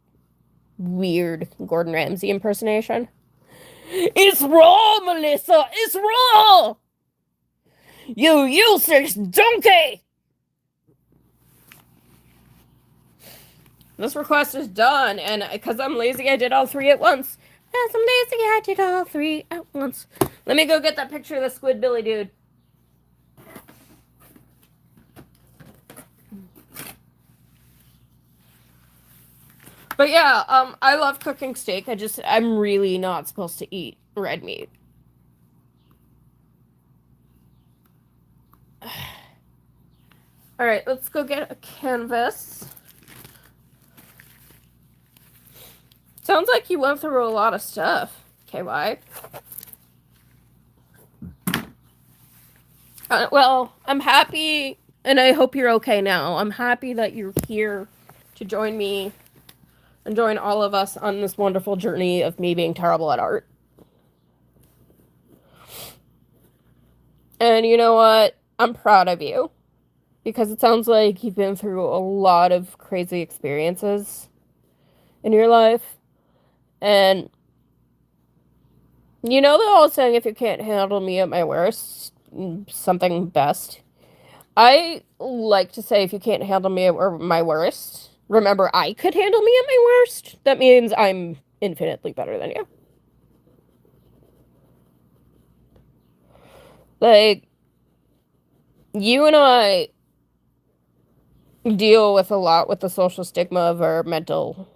weird Gordon Ramsay impersonation. It's raw, Melissa. It's raw. You useless donkey. This request is done, and because I'm lazy, I did all three at once. As I'm lazy, I did all three at once. Let me go get that picture of the Squidbilly dude. But yeah, I love cooking steak. I'm really not supposed to eat red meat. All right, let's go get a canvas. Sounds like you went through a lot of stuff, KY. Well, I'm happy, and I hope you're okay now. I'm happy that you're here to join me and join all of us on this wonderful journey of me being terrible at art. And you know what? I'm proud of you because it sounds like you've been through a lot of crazy experiences in your life. And you know the old saying, if you can't handle me at my worst, something best. I like to say, if you can't handle me at my worst, remember I could handle me at my worst. That means I'm infinitely better than you. Like, you and I deal with a lot with the social stigma of our mental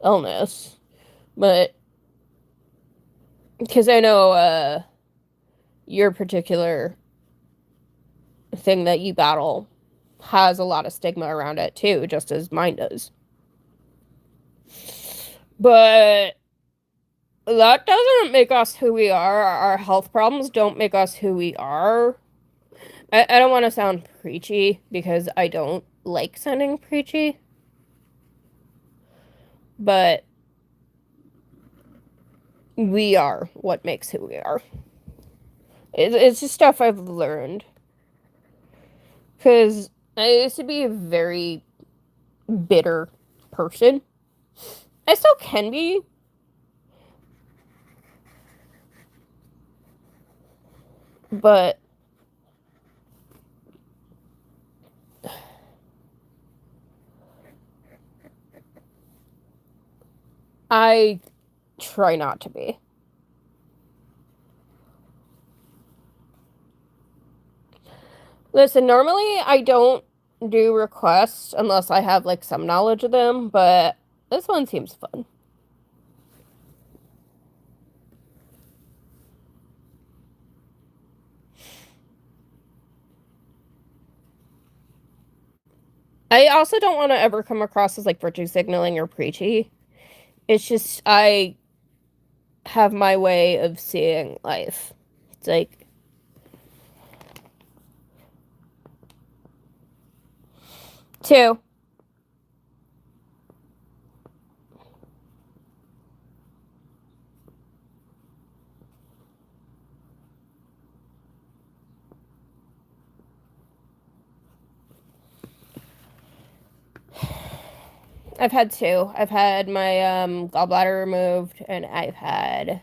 illness, but because I know your particular thing that you battle has a lot of stigma around it too, just as mine does. But that doesn't make us who we are. Our health problems don't make us who we are. I don't want to sound preachy because I don't like sounding preachy. But we are what makes who we are. It's just stuff I've learned. Because I used to be a very bitter person. I still can be. But I try not to be. Listen, normally I don't do requests unless I have like some knowledge of them, but this one seems fun. I also don't want to ever come across as like virtue signaling or preachy. It's just I have my way of seeing life. It's like two. I've had two. I've had my gallbladder removed and I've had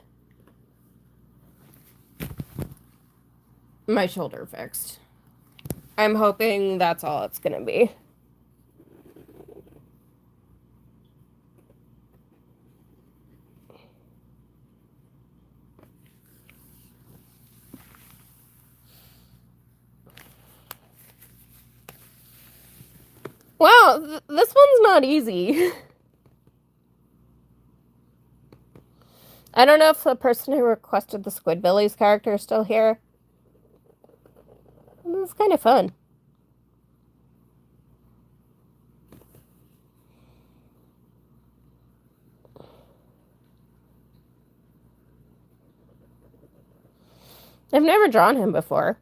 my shoulder fixed. I'm hoping that's all it's gonna be. Wow, this one's not easy. I don't know if the person who requested the Squidbillies character is still here. It's kind of fun. I've never drawn him before.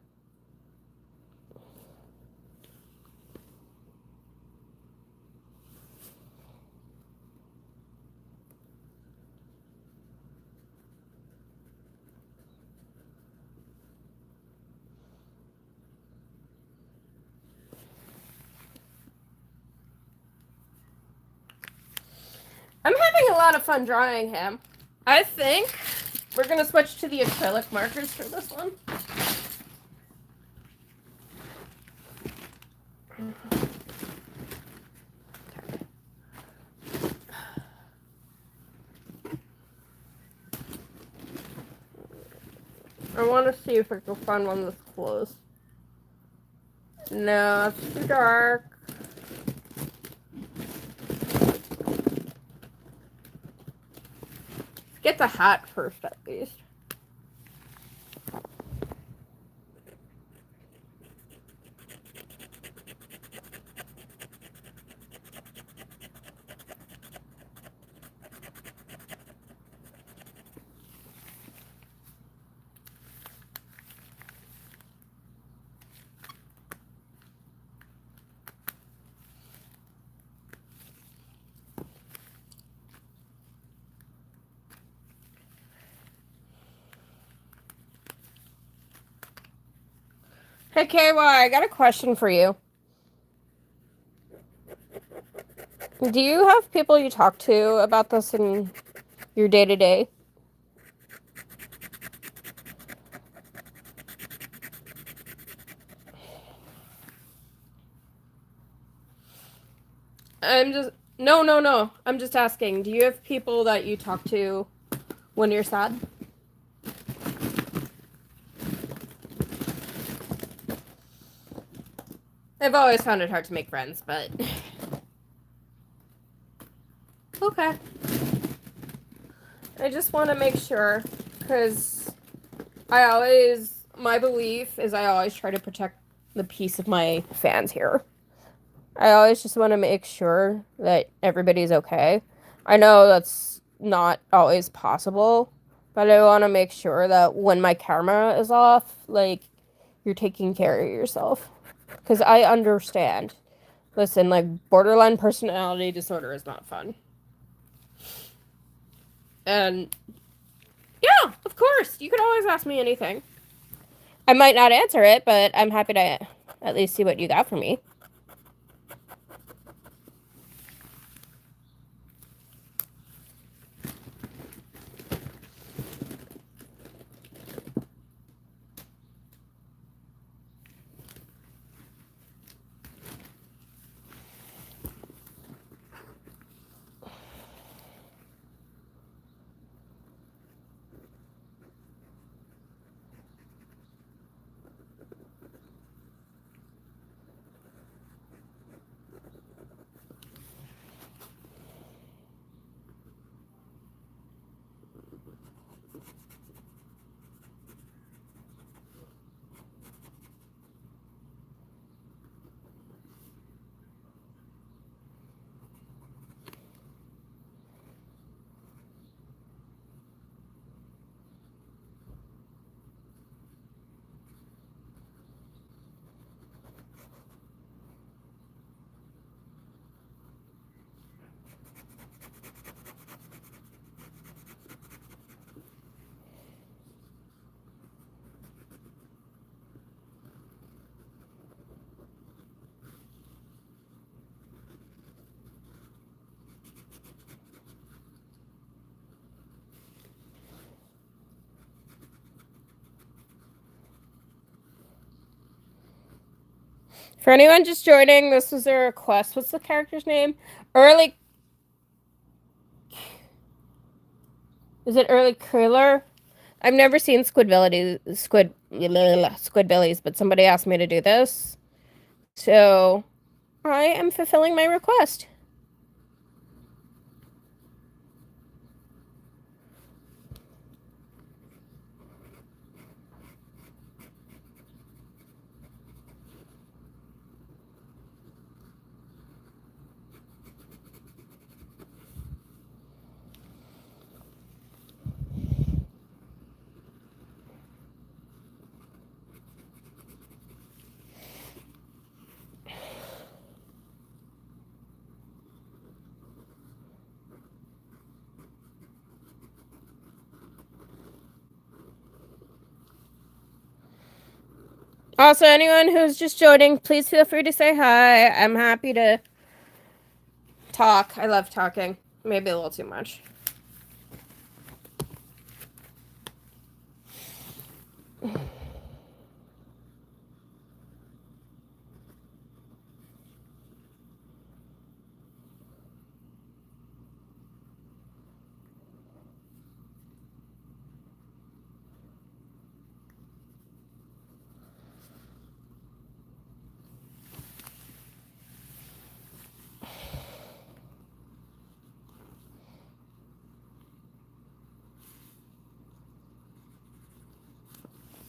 I'm having a lot of fun drawing him. I think we're going to switch to the acrylic markers for this one. I want to see if I can find one that's close. No, it's too dark. Get the hat first, at least. Hey, KY, I got a question for you. Do you have people you talk to about this in your day-to-day? No. I'm just asking. Do you have people that you talk to when you're sad? I've always found it hard to make friends, but... Okay. I just want to make sure, because my belief is I always try to protect the peace of my fans here. I always just want to make sure that everybody's okay. I know that's not always possible, but I want to make sure that when my camera is off, like, you're taking care of yourself. Because I understand. Listen, like, borderline personality disorder is not fun. And, yeah, of course, you could always ask me anything. I might not answer it, but I'm happy to at least see what you got for me. For anyone just joining, this was a request. What's the character's name? Early... Is it Early Curler? I've never seen Squidbillies, but somebody asked me to do this. So, I am fulfilling my request. Also, anyone who's just joining, please feel free to say hi. I'm happy to talk. I love talking. Maybe a little too much.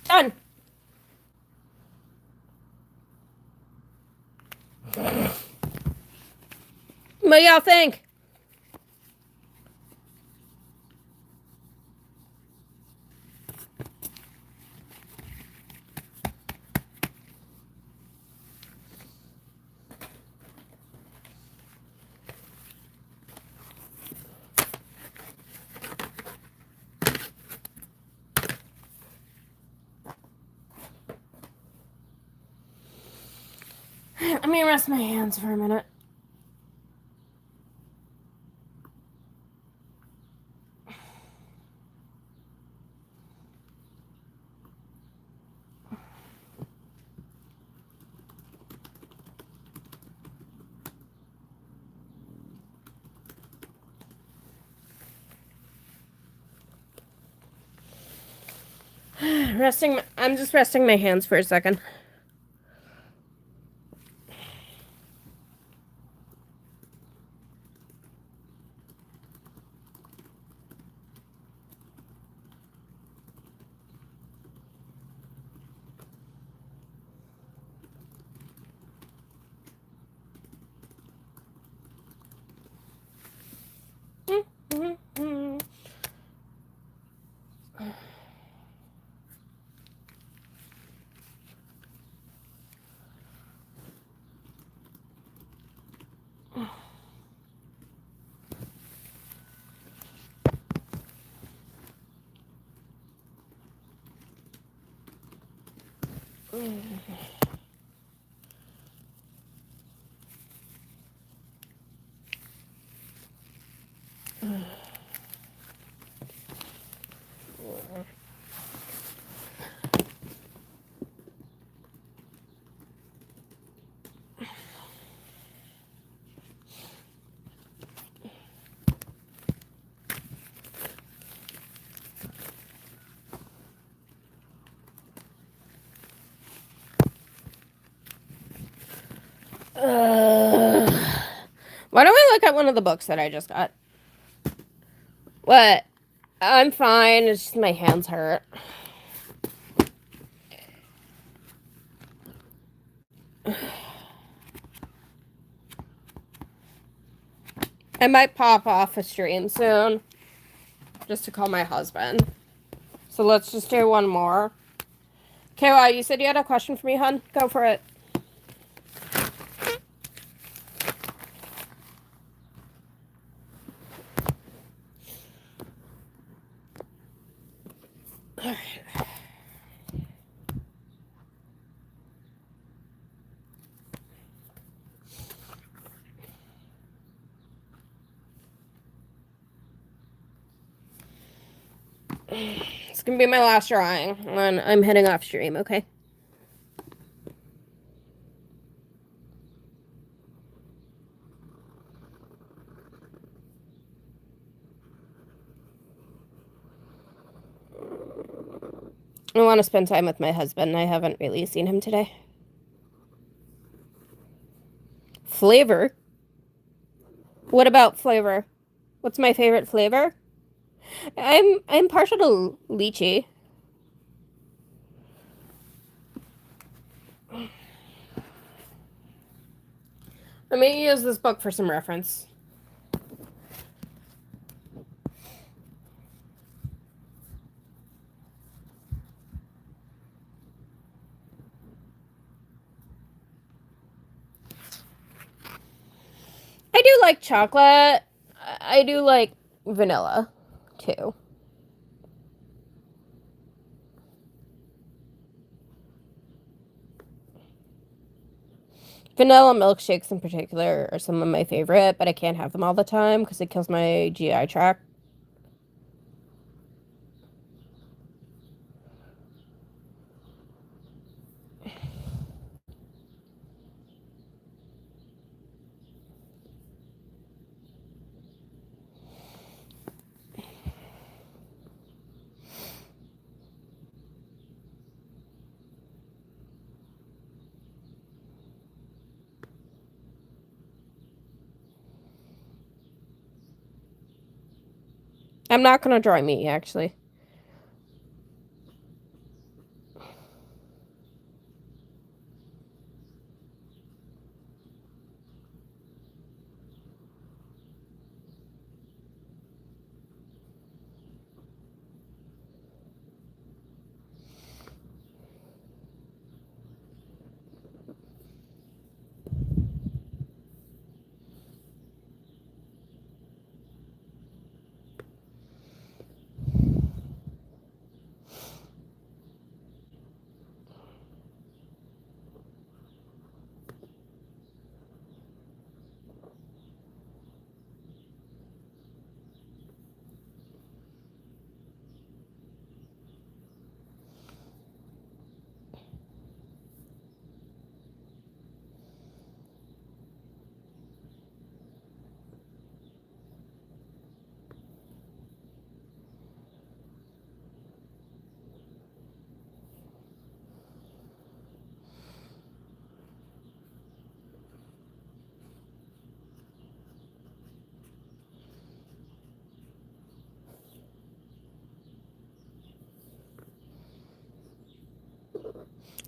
Done. What y'all think? Let me rest my hands for a minute. I'm just resting my hands for a second. Why don't we look at one of the books that I just got? What? I'm fine. It's just my hands hurt. I might pop off a stream soon just to call my husband. So let's just do one more. Okay, well, you said you had a question for me, hon? Go for it. It's gonna be my last drawing, and I'm heading off stream, okay? I want to spend time with my husband. I haven't really seen him today. Flavor? What about flavor? What's my favorite flavor? I'm partial to lychee. Let me use this book for some reference. I do like chocolate. I do like vanilla, too. Vanilla milkshakes in particular are some of my favorite, but I can't have them all the time because it kills my GI tract. I'm not gonna dry meat, actually.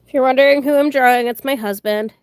If you're wondering who I'm drawing, it's my husband.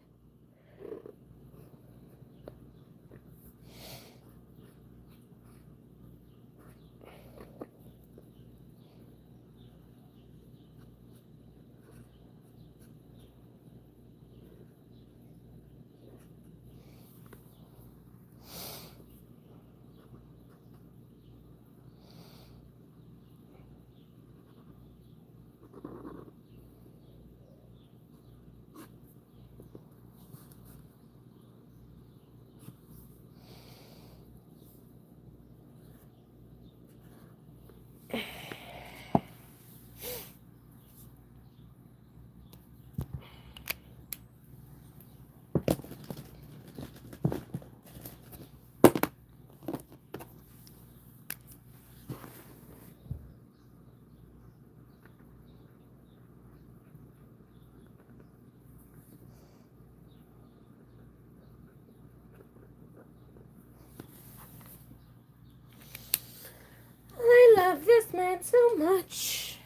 I love this man so much.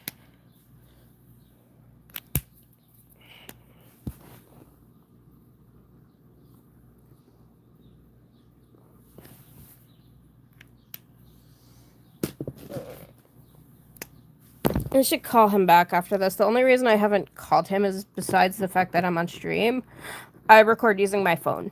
I should call him back after this. The only reason I haven't called him is besides the fact that I'm on stream, I record using my phone.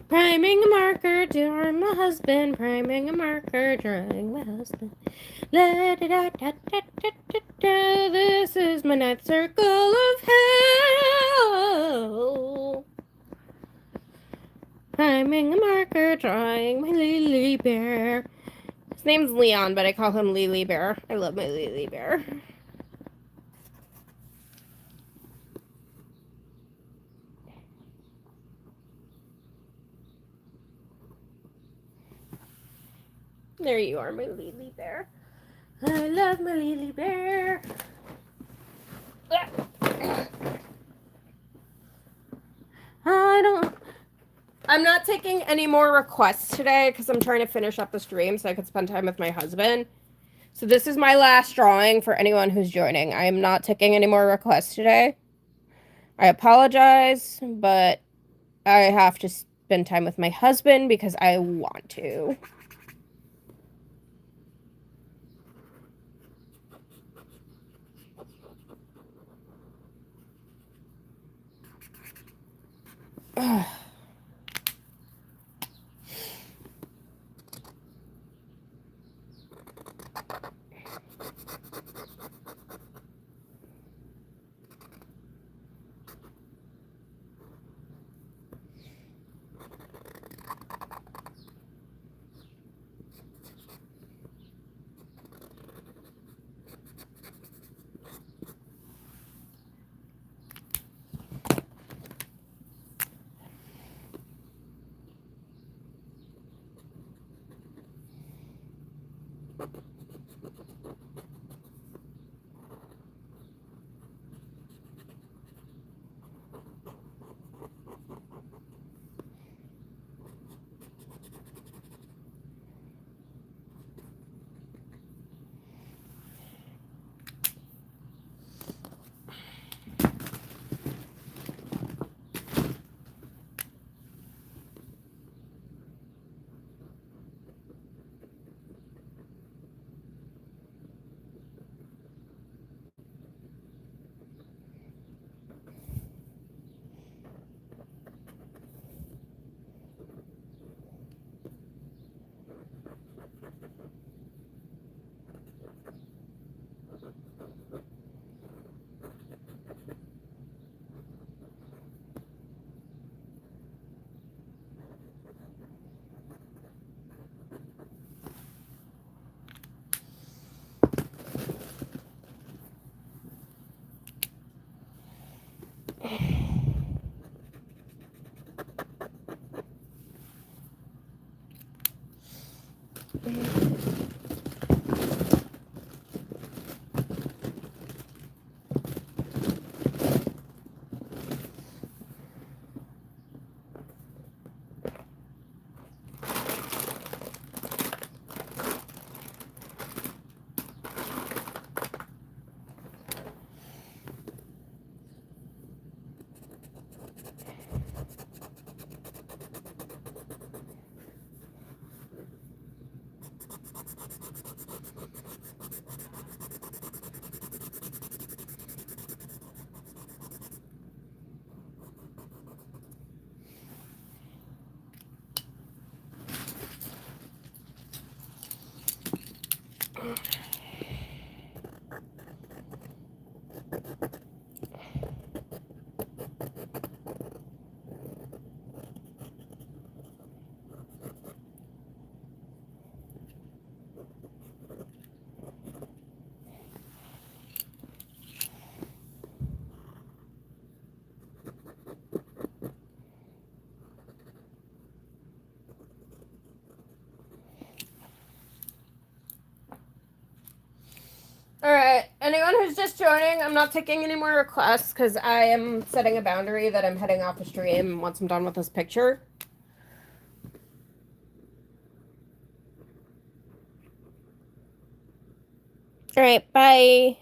Priming a marker, drawing my husband. Priming a marker, drawing my husband. La da da da da da da da. This is my ninth circle of hell. Priming a marker, drawing my Lily Bear. His name's Leon, but I call him Lily Bear. I love my Lily Bear. There you are, my Lily Bear. I love my Lily Bear. I'm not taking any more requests today because I'm trying to finish up the stream so I could spend time with my husband. So this is my last drawing for anyone who's joining. I am not taking any more requests today. I apologize, but I have to spend time with my husband because I want to. Ugh. Alright, anyone who's just joining, I'm not taking any more requests because I am setting a boundary that I'm heading off the stream once I'm done with this picture. Alright, bye.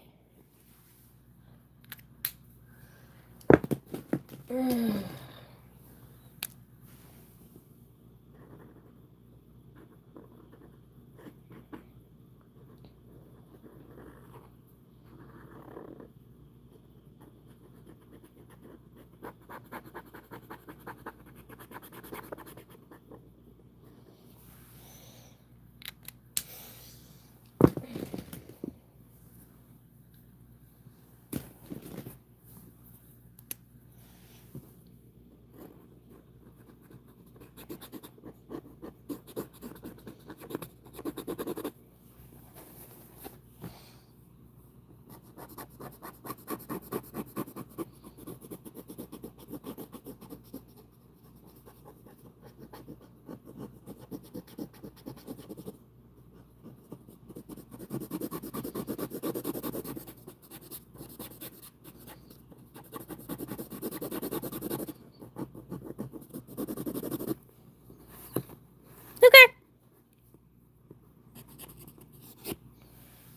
Okay.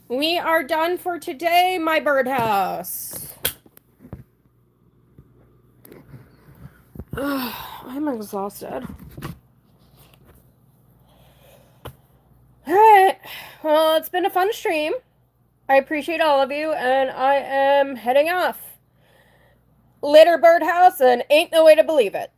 We are done for today, my birdhouse. I'm exhausted. Alright. Well, it's been a fun stream. I appreciate all of you, and I am heading off. Later, birdhouse, and ain't no way to believe it.